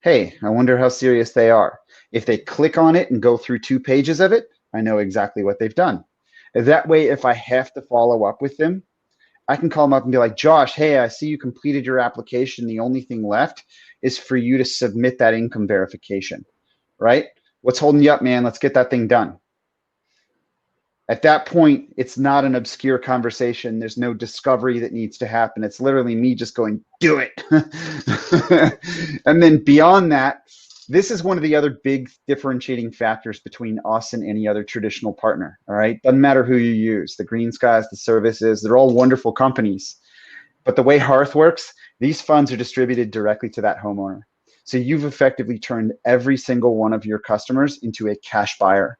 hey, I wonder how serious they are. If they click on it and go through 2 pages of it, I know exactly what they've done. That way, if I have to follow up with them, I can call them up and be like, Josh, hey, I see you completed your application. The only thing left is for you to submit that income verification, right? What's holding you up, man? Let's get that thing done. At that point, it's not an obscure conversation. There's no discovery that needs to happen. It's literally me just going, do it. And then beyond that, this is one of the other big differentiating factors between us and any other traditional partner. All right. Doesn't matter who you use, the Green Skies, the services, they're all wonderful companies. But the way Hearth works, these funds are distributed directly to that homeowner. So you've effectively turned every single one of your customers into a cash buyer.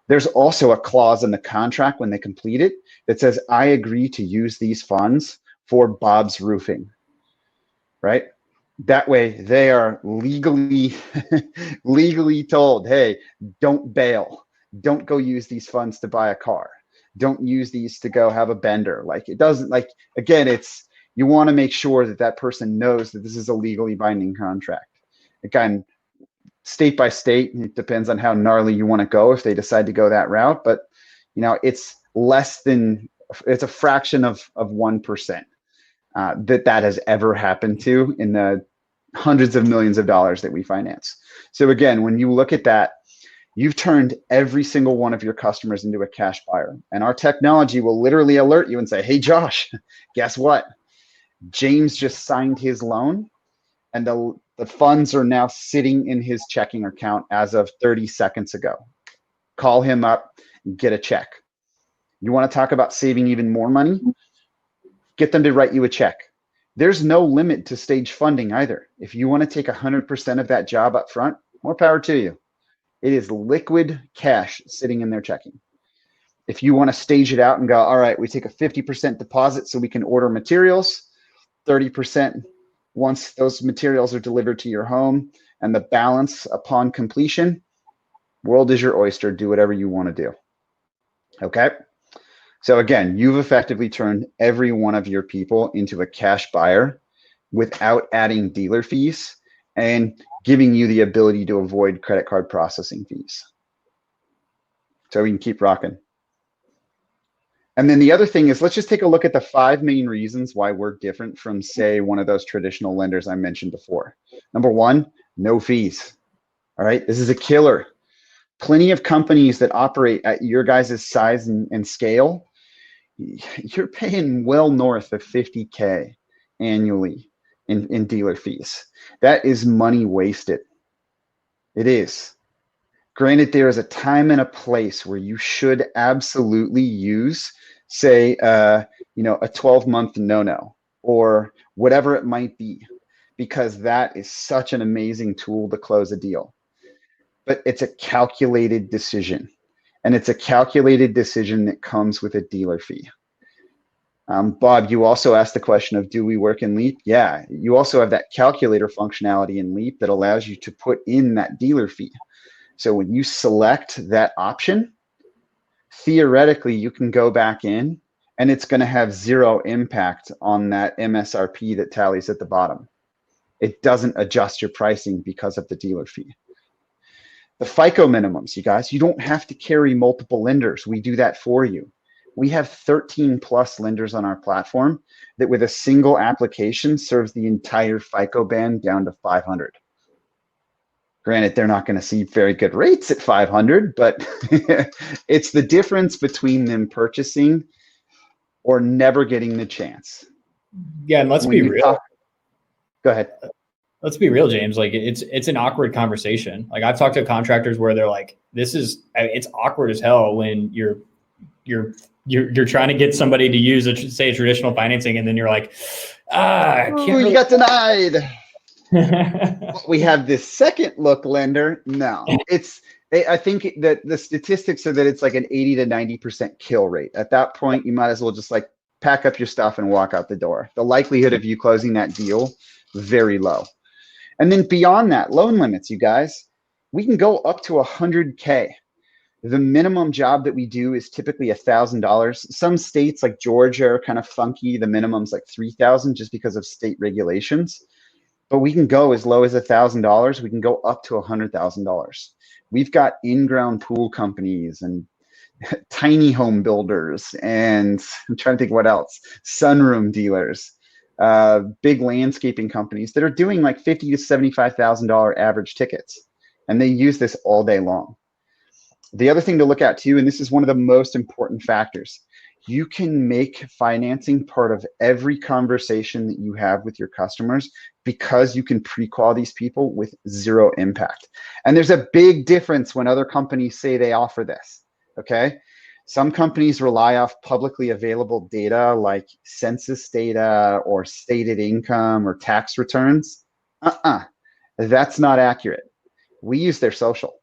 There's also a clause in the contract when they complete it that says, I agree to use these funds for Bob's roofing, right? That way they are legally told, hey, don't bail. Don't go use these funds to buy a car. Don't use these to go have a bender. Like it doesn't, like, again, it's, you want to make sure that that person knows that this is a legally binding contract. Again, state by state, it depends on how gnarly you want to go if they decide to go that route. But, you know, it's less than, it's a fraction of 1% that has ever happened to in the hundreds of millions of dollars that we finance. So again, when you look at that, you've turned every single one of your customers into a cash buyer. And our technology will literally alert you and say, hey, Josh, guess what? James just signed his loan and the funds are now sitting in his checking account as of 30 seconds ago. Call him up and get a check. You want to talk about saving even more money? Get them to write you a check. There's no limit to stage funding either. If you want to take 100% of that job up front, more power to you. It is liquid cash sitting in their checking. If you want to stage it out and go, all right, we take a 50% deposit so we can order materials, 30% once those materials are delivered to your home, and the balance upon completion, world is your oyster. Do whatever you want to do. Okay? So again, you've effectively turned every one of your people into a cash buyer without adding dealer fees and giving you the ability to avoid credit card processing fees. So we can keep rocking. And then the other thing is, let's just take a look at the 5 main reasons why we're different from, say, one of those traditional lenders I mentioned before. Number 1, no fees. All right, this is a killer. Plenty of companies that operate at your guys' size and scale, you're paying well north of 50K annually in dealer fees. That is money wasted. It is. Granted, there is a time and a place where you should absolutely use, say, a 12-month no-no or whatever it might be, because that is such an amazing tool to close a deal. But it's a calculated decision, and it's a calculated decision that comes with a dealer fee. Bob, you also asked the question of, do we work in Leap? Yeah, you also have that calculator functionality in Leap that allows you to put in that dealer fee. So when you select that option, theoretically, you can go back in and it's going to have 0 impact on that MSRP that tallies at the bottom. It doesn't adjust your pricing because of the dealer fee. The FICO minimums, you guys, you don't have to carry multiple lenders. We do that for you. We have 13 plus lenders on our platform that with a single application serves the entire FICO band down to 500. Granted, they're not going to see very good rates at 500, but it's the difference between them purchasing or never getting the chance.
Yeah, and let's be real.
Go ahead.
let's be real, James. Like it's an awkward conversation. Like I've talked to contractors where they're like, it's awkward as hell when you're trying to get somebody to use say traditional financing, and then you're like, I can't really.
You got denied. We have this second look lender. No, I think that the statistics are that it's like an 80 to 90% kill rate. At that point, you might as well just like pack up your stuff and walk out the door. The likelihood of you closing that deal, very low. And then beyond that, loan limits, you guys, we can go up to 100K. The minimum job that we do is typically $1,000. Some states like Georgia are kind of funky. The minimum's like $3,000 just because of state regulations. But we can go as low as $1,000. We can go up to $100,000. We've got in-ground pool companies and tiny home builders, and I'm trying to think what else, sunroom dealers, big landscaping companies that are doing like $50,000 to $75,000 average tickets, and they use this all day long. The other thing to look at too, and this is one of the most important factors, you can make financing part of every conversation that you have with your customers because you can pre-qual these people with zero impact. And there's a big difference when other companies say they offer this, okay? Some companies rely off publicly available data like census data or stated income or tax returns. That's not accurate. We use their social,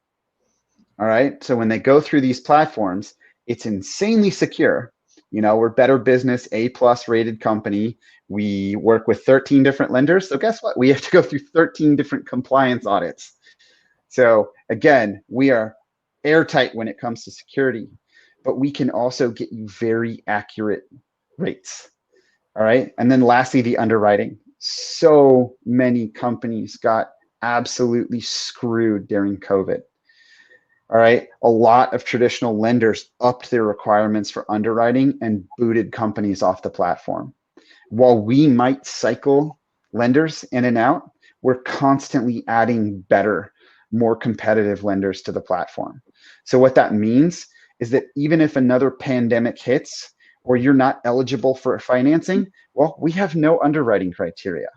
all right? So when they go through these platforms, it's insanely secure. You know, we're Better Business, A+ rated company. We work with 13 different lenders. So guess what? We have to go through 13 different compliance audits. So again, we are airtight when it comes to security, but we can also get you very accurate rates. All right. And then lastly, the underwriting. So many companies got absolutely screwed during COVID. All right. A lot of traditional lenders upped their requirements for underwriting and booted companies off the platform. While we might cycle lenders in and out, we're constantly adding better, more competitive lenders to the platform. So what that means is that even if another pandemic hits or you're not eligible for financing, well, we have no underwriting criteria.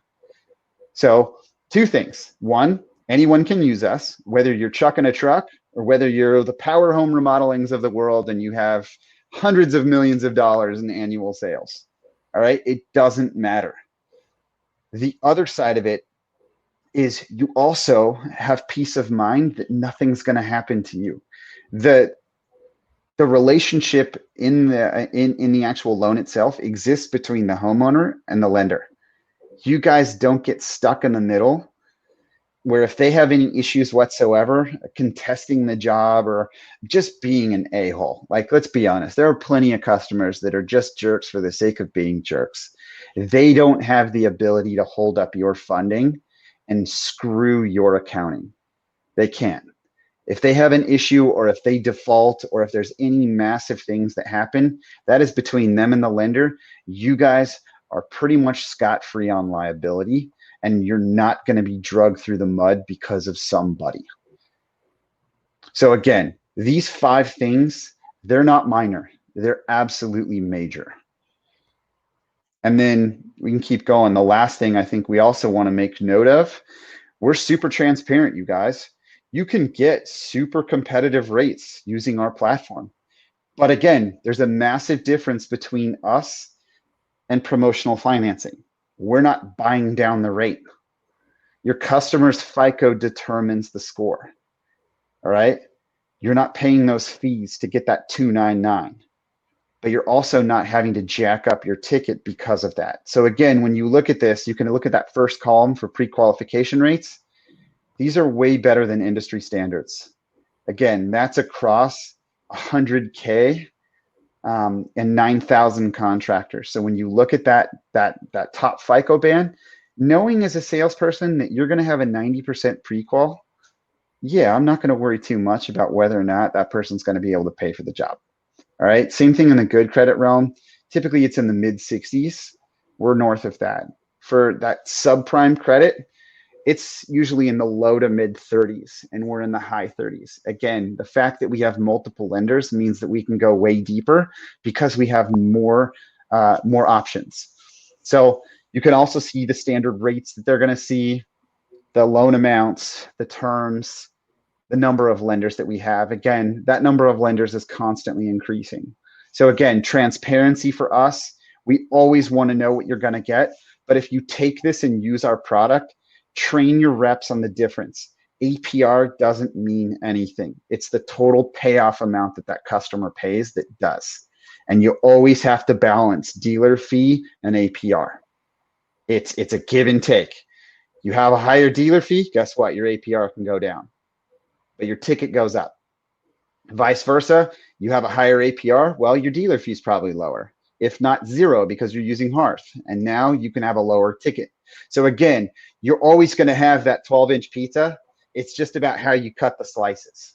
So two things. One, anyone can use us, whether you're trucking a truck or whether you're the power home remodelings of the world and you have hundreds of millions of dollars in annual sales. All right, it doesn't matter. The other side of it is you also have peace of mind that nothing's going to happen to you. The relationship in the actual loan itself exists between the homeowner and the lender. You guys don't get stuck in the middle where if they have any issues whatsoever, contesting the job or just being an a-hole. Like, let's be honest, there are plenty of customers that are just jerks for the sake of being jerks. They don't have the ability to hold up your funding and screw your accounting. They can't. If they have an issue or if they default or if there's any massive things that happen, that is between them and the lender. You guys are pretty much scot-free on liability, and you're not going to be dragged through the mud because of somebody. So again, these 5 things, they're not minor. They're absolutely major. And then we can keep going. The last thing I think we also want to make note of, we're super transparent, you guys. You can get super competitive rates using our platform. But again, there's a massive difference between us and promotional financing. We're not buying down the rate. Your customer's FICO determines the score. All right. You're not paying those fees to get that 299, but you're also not having to jack up your ticket because of that. So again, when you look at this, you can look at that first column for pre-qualification rates. These are way better than industry standards. Again, that's across 100K and 9,000 contractors. So when you look at that top FICO band, knowing as a salesperson that you're going to have a 90% pre-qual, yeah, I'm not going to worry too much about whether or not that person's going to be able to pay for the job. All right. Same thing in the good credit realm. Typically, it's in the mid 60s. We're north of that. For that subprime credit, it's usually in the low to mid 30s, and we're in the high 30s. Again, the fact that we have multiple lenders means that we can go way deeper because we have more options. So you can also see the standard rates that they're going to see. the loan amounts, the terms, the number of lenders that we have. Again, that number of lenders is constantly increasing. So again, transparency for us, we always want to know what you're going to get. But if you take this and use our product, train your reps on the difference. APR doesn't mean anything. It's the total payoff amount that that customer pays that does. And you always have to balance dealer fee and APR. It's a give and take. You have a higher dealer fee, guess what? Your APR can go down, but your ticket goes up. Vice versa, you have a higher APR, well, your dealer fee is probably lower, if not zero, because you're using Hearth. And now you can have a lower ticket. So again, you're always going to have that 12-inch pizza. It's just about how you cut the slices.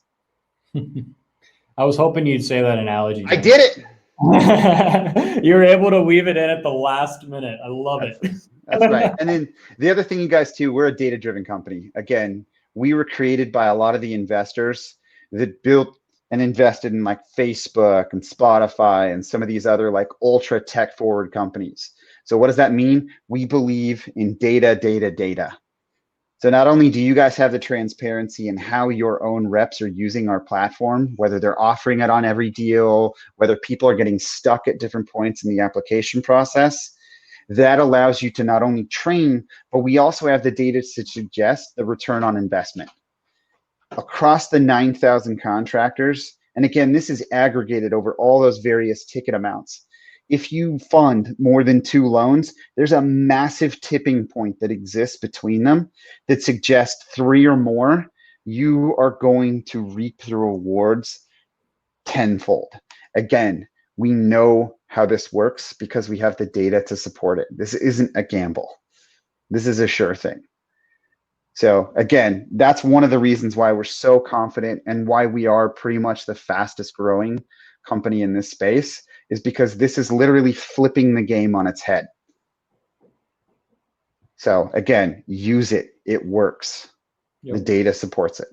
I was hoping you'd say that analogy.
I did it.
You were able to weave it in at the last minute. I love it.
That's right. And then the other thing, you guys, too, we're a data-driven company. Again, we were created by a lot of the investors that built and invested in like Facebook and Spotify and some of these other like ultra tech forward companies. So what does that mean? We believe in data, data, data. So not only do you guys have the transparency in how your own reps are using our platform, whether they're offering it on every deal, whether people are getting stuck at different points in the application process, that allows you to not only train, but we also have the data to suggest the return on investment. Across the 9,000 contractors, and again, this is aggregated over all those various ticket amounts. If you fund more than 2 loans, there's a massive tipping point that exists between them that suggests 3 or more, you are going to reap the rewards tenfold. Again, we know how this works because we have the data to support it. This isn't a gamble. This is a sure thing. So again, that's one of the reasons why we're so confident and why we are pretty much the fastest growing company in this space, is because this is literally flipping the game on its head. So again, use it. It works. Yep. The data supports it.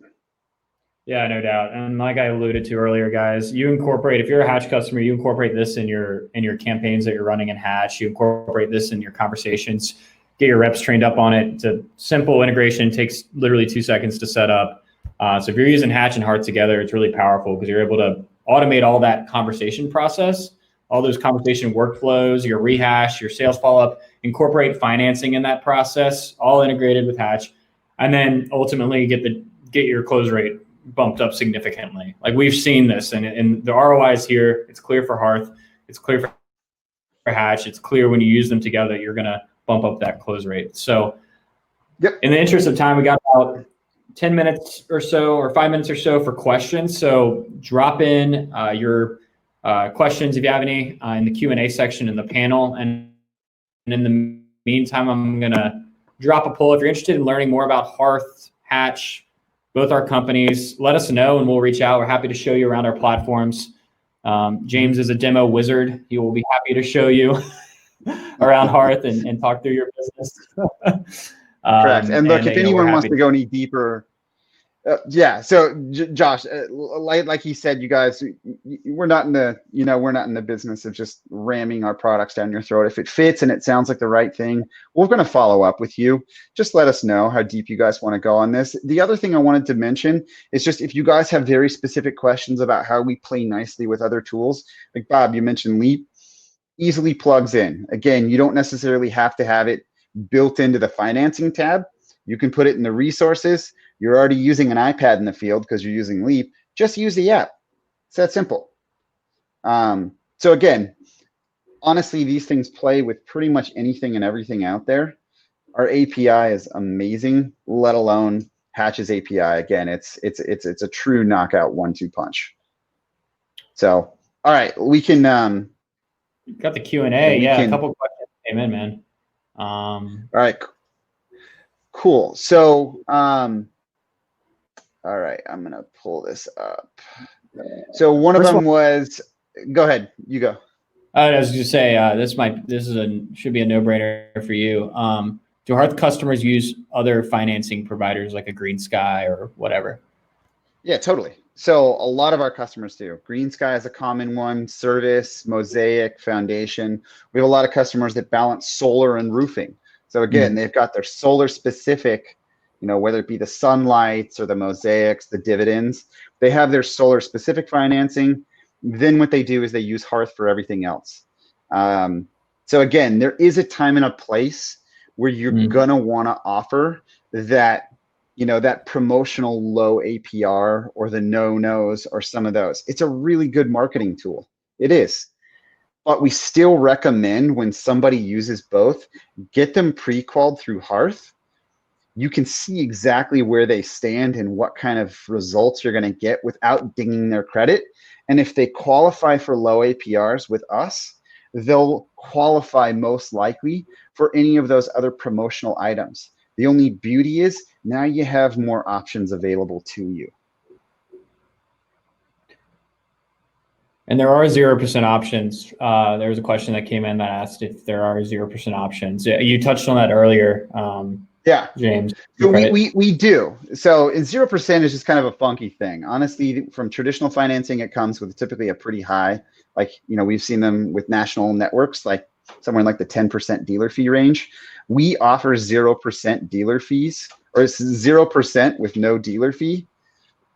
Yeah, no doubt. And like I alluded to earlier, guys, you incorporate, if you're a Hatch customer, you incorporate this in your campaigns that you're running in Hatch. You incorporate this in your conversations. Get your reps trained up on it. It's a simple integration. It takes literally 2 seconds to set up. So if you're using Hatch and Hearth together, it's really powerful because you're able to automate all that conversation process, all those conversation workflows, your rehash, your sales follow-up, incorporate financing in that process, all integrated with Hatch, and then ultimately get your close rate bumped up significantly. Like we've seen this, and the ROI is here. It's clear for Hearth. It's clear for Hatch. It's clear when you use them together, you're going to bump up that close rate. So yep. In the interest of time, we got about 10 minutes or so, or 5 minutes or so for questions. So drop in your questions if you have any in the Q&A section in the panel. And in the meantime, I'm going to drop a poll. If you're interested in learning more about Hearth, Hatch, both our companies, let us know and we'll reach out. We're happy to show you around our platforms. James is a demo wizard. He will be happy to show you around Hearth and talk through your business.
Correct. And look, if anyone wants to go any deeper, yeah. So Josh, like he said, you guys, we're not in the business of just ramming our products down your throat. If it fits and it sounds like the right thing, we're going to follow up with you. Just let us know how deep you guys want to go on this. The other thing I wanted to mention is just if you guys have very specific questions about how we play nicely with other tools, like Bob, you mentioned Leap, easily plugs in. Again, you don't necessarily have to have it built into the financing tab. You can put it in the resources. You're already using an iPad in the field because you're using Leap. Just use the app. It's that simple. So again, honestly, these things play with pretty much anything and everything out there. Our API is amazing, let alone Hatch's API. Again, it's a true knockout 1-2 punch. So, all right, we can.
Got the Q&A. Yeah, a couple questions came in, man.
All right, cool. So, all right, I'm gonna pull this up. So one of them was, go ahead, you go.
I was just say should be a no-brainer for you. Do Hearth customers use other financing providers like a Green Sky or whatever?
Yeah, totally. So a lot of our customers do. Green Sky is a common one, Service, Mosaic, Foundation. We have a lot of customers that balance solar and roofing. So again, they've got their solar specific whether it be the sunlights or the mosaics, the dividends. They have their solar specific financing. Then what they do is they use Hearth for everything else. So again, there is a time and a place where you're gonna want to offer that, that promotional low APR or the no-nos or some of those. It's a really good marketing tool. It is. But we still recommend when somebody uses both, get them pre-qualified through Hearth. You can see exactly where they stand and what kind of results you're going to get without dinging their credit. And if they qualify for low APRs with us, they'll qualify most likely for any of those other promotional items. The only beauty is now you have more options available to you.
And there are 0% options. There was a question that came in that asked if there are 0% options. You touched on that earlier.
Yeah,
James.
So we do. So 0% is just kind of a funky thing. Honestly, from traditional financing, it comes with typically a pretty high, like, we've seen them with national networks, like somewhere in like the 10% dealer fee range. We offer 0% dealer fees, or 0% with no dealer fee,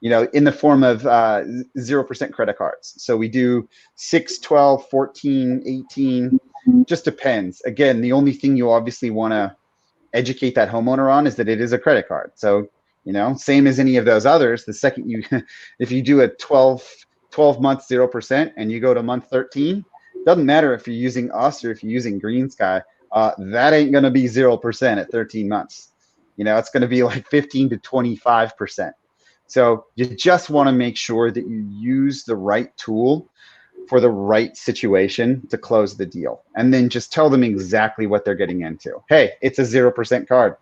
in the form of 0% credit cards. So we do 6, 12, 14, 18, just depends. Again, the only thing you obviously want to educate that homeowner on is that it is a credit card. So, same as any of those others, the second if you do a 12 month 0% and you go to month 13, doesn't matter if you're using us or if you're using Green Sky, that ain't going to be 0% at 13 months. It's going to be like 15 to 25%. So you just want to make sure that you use the right tool for the right situation to close the deal. And then just tell them exactly what they're getting into. Hey, it's a 0% card.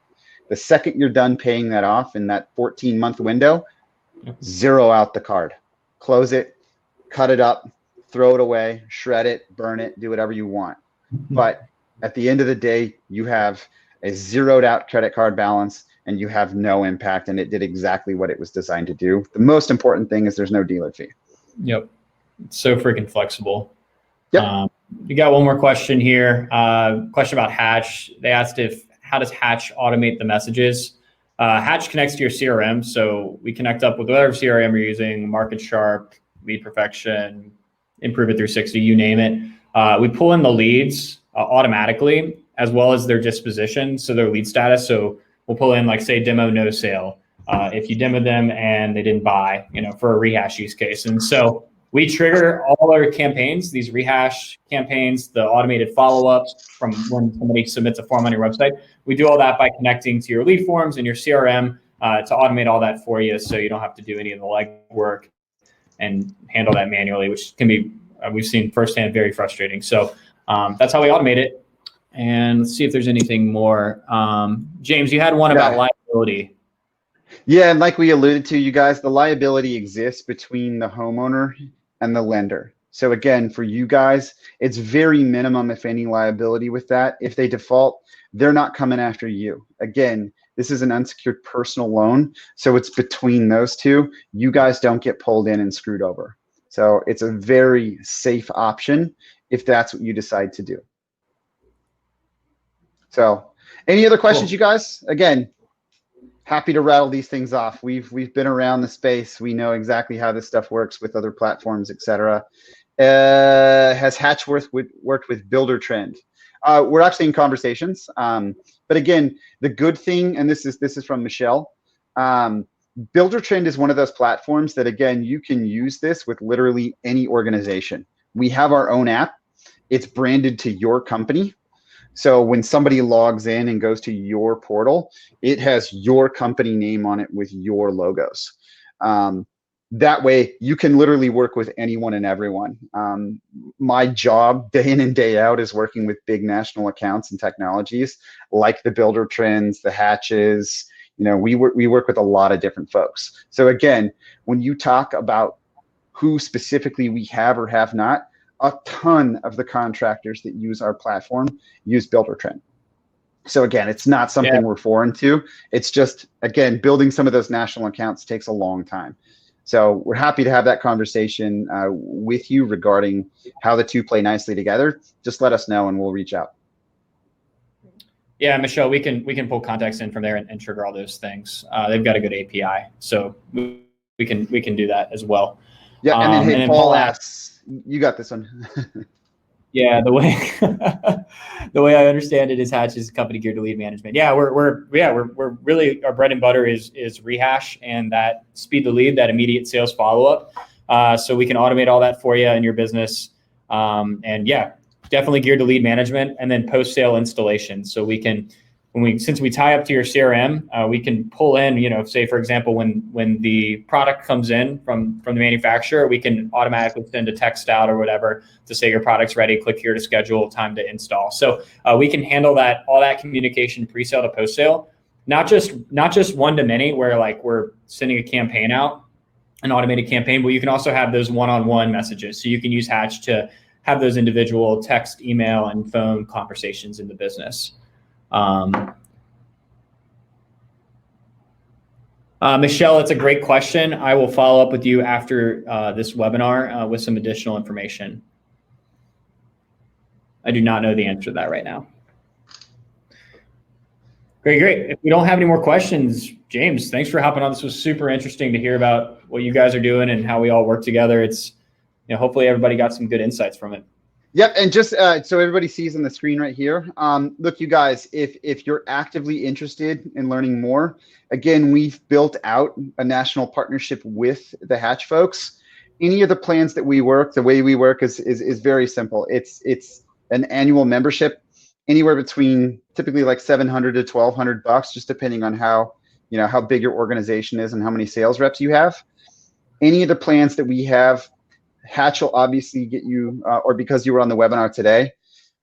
The second you're done paying that off in that 14-month window, zero out the card. Close it, cut it up, throw it away, shred it, burn it, do whatever you want. But at the end of the day, you have a zeroed out credit card balance and you have no impact, and it did exactly what it was designed to do. The most important thing is there's no dealer fee.
Yep. It's so freaking flexible.
Yep.
We got one more question here. Question about Hatch. They asked how does Hatch automate the messages? Hatch connects to your CRM. So we connect up with whatever CRM you're using, Market Sharp, Lead Perfection, Improve It 360, you name it. We pull in the leads automatically, as well as their disposition, so their lead status. So we'll pull in, like, say, demo no sale. If you demo them and they didn't buy, for a rehash use case. And so we trigger all our campaigns, these rehash campaigns, the automated follow-ups from when somebody submits a form on your website. We do all that by connecting to your lead forms and your CRM to automate all that for you, so you don't have to do any of the legwork and handle that manually, which can be, we've seen firsthand, very frustrating. So that's how we automate it. And let's see if there's anything more. James, you had one about liability.
Yeah, and like we alluded to, you guys, the liability exists between the homeowner and the lender. So again, for you guys, it's very minimum, if any, liability with that. If they default, they're not coming after you. Again, this is an unsecured personal loan, so it's between those two. You guys don't get pulled in and screwed over. So it's a very safe option if that's what you decide to do. So any other questions, you guys? Again, happy to rattle these things off. We've been around the space. We know exactly how this stuff works with other platforms, etc. Has Hatchworth worked with Builder Trend? We're actually in conversations. But again, the good thing, and this is from Michelle, Builder Trend is one of those platforms that, again, you can use this with literally any organization. We have our own app. It's branded to your company. So when somebody logs in and goes to your portal, it has your company name on it with your logos. That way you can literally work with anyone and everyone. My job day in and day out is working with big national accounts and technologies like the Builder Trends, the Hatches. We work with a lot of different folks. So again, when you talk about who specifically we have or have not, a ton of the contractors that use our platform use Builder Trend. So again, it's not something we're foreign to. It's just, again, building some of those national accounts takes a long time. So we're happy to have that conversation with you regarding how the two play nicely together. Just let us know and we'll reach out.
Yeah, Michelle, we can pull context in from there and trigger all those things. They've got a good API, so we can do that as well.
Yeah, and then, hey,
and then
Paul asks, you got this one.
Yeah, the way the way I understand it is Hatch is a company geared to lead management. Yeah, we're really, our bread and butter is rehash and that speed to lead, that immediate sales follow up. So we can automate all that for you in your business. And yeah, definitely geared to lead management, and then post sale installation. So we can, since we tie up to your CRM, we can pull in, say for example, when the product comes in from the manufacturer, we can automatically send a text out or whatever to say your product's ready, click here to schedule time to install. So we can handle all that communication pre-sale to post-sale, not just one to many where like we're sending a campaign out, an automated campaign, but you can also have those one-on-one messages. So you can use Hatch to have those individual text, email, and phone conversations in the business. Michelle, it's a great question. I will follow up with you after this webinar with some additional information. I do not know the answer to that right now. Great. If we don't have any more questions, James, thanks for hopping on. This was super interesting to hear about what you guys are doing and how we all work together. It's, hopefully everybody got some good insights from it.
Yep, and just so everybody sees on the screen right here, look, you guys, if you're actively interested in learning more, again, we've built out a national partnership with the Hatch folks. Any of the plans that we work, the way we work is very simple. It's an annual membership, anywhere between typically like $700 to $1,200, just depending on how big your organization is and how many sales reps you have. Any of the plans that we have, Hatch will obviously get you, or because you were on the webinar today,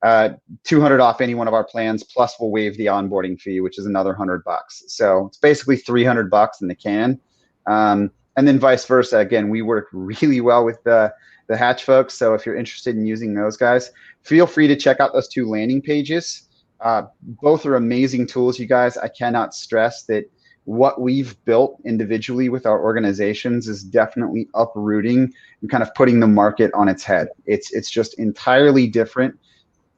$200 off any one of our plans, plus we'll waive the onboarding fee, which is another $100. So it's basically $300 in the can. And then vice versa. Again, we work really well with the Hatch folks. So if you're interested in using those guys, feel free to check out those 2 landing pages. Both are amazing tools, you guys. I cannot stress that what we've built individually with our organizations is definitely uprooting and kind of putting the market on its head. It's just entirely different,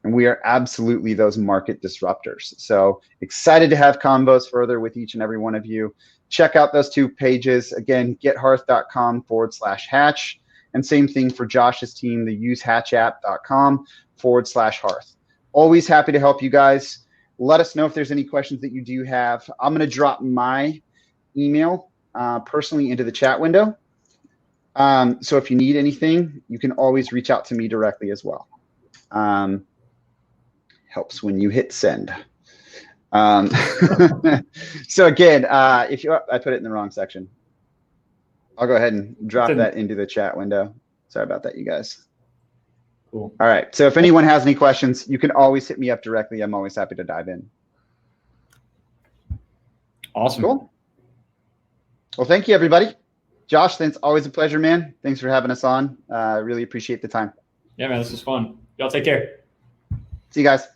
and we are absolutely those market disruptors. So excited to have combos further with each and every one of you. Check out those 2 pages. Again, gethearth.com/hatch, and same thing for Josh's team, the usehatchapp.com/hearth. Always happy to help you guys. Let us know if there's any questions that you do have. I'm going to drop my email personally into the chat window. So if you need anything, you can always reach out to me directly as well. Helps when you hit send. So again, I put it in the wrong section. I'll go ahead and drop that into the chat window. Sorry about that, you guys.
Cool.
All right. So if anyone has any questions, you can always hit me up directly. I'm always happy to dive in.
Awesome.
Cool. Well, thank you, everybody. Josh, it's always a pleasure, man. Thanks for having us on. Really appreciate the time.
Yeah, man, this is fun. Y'all take care.
See you guys.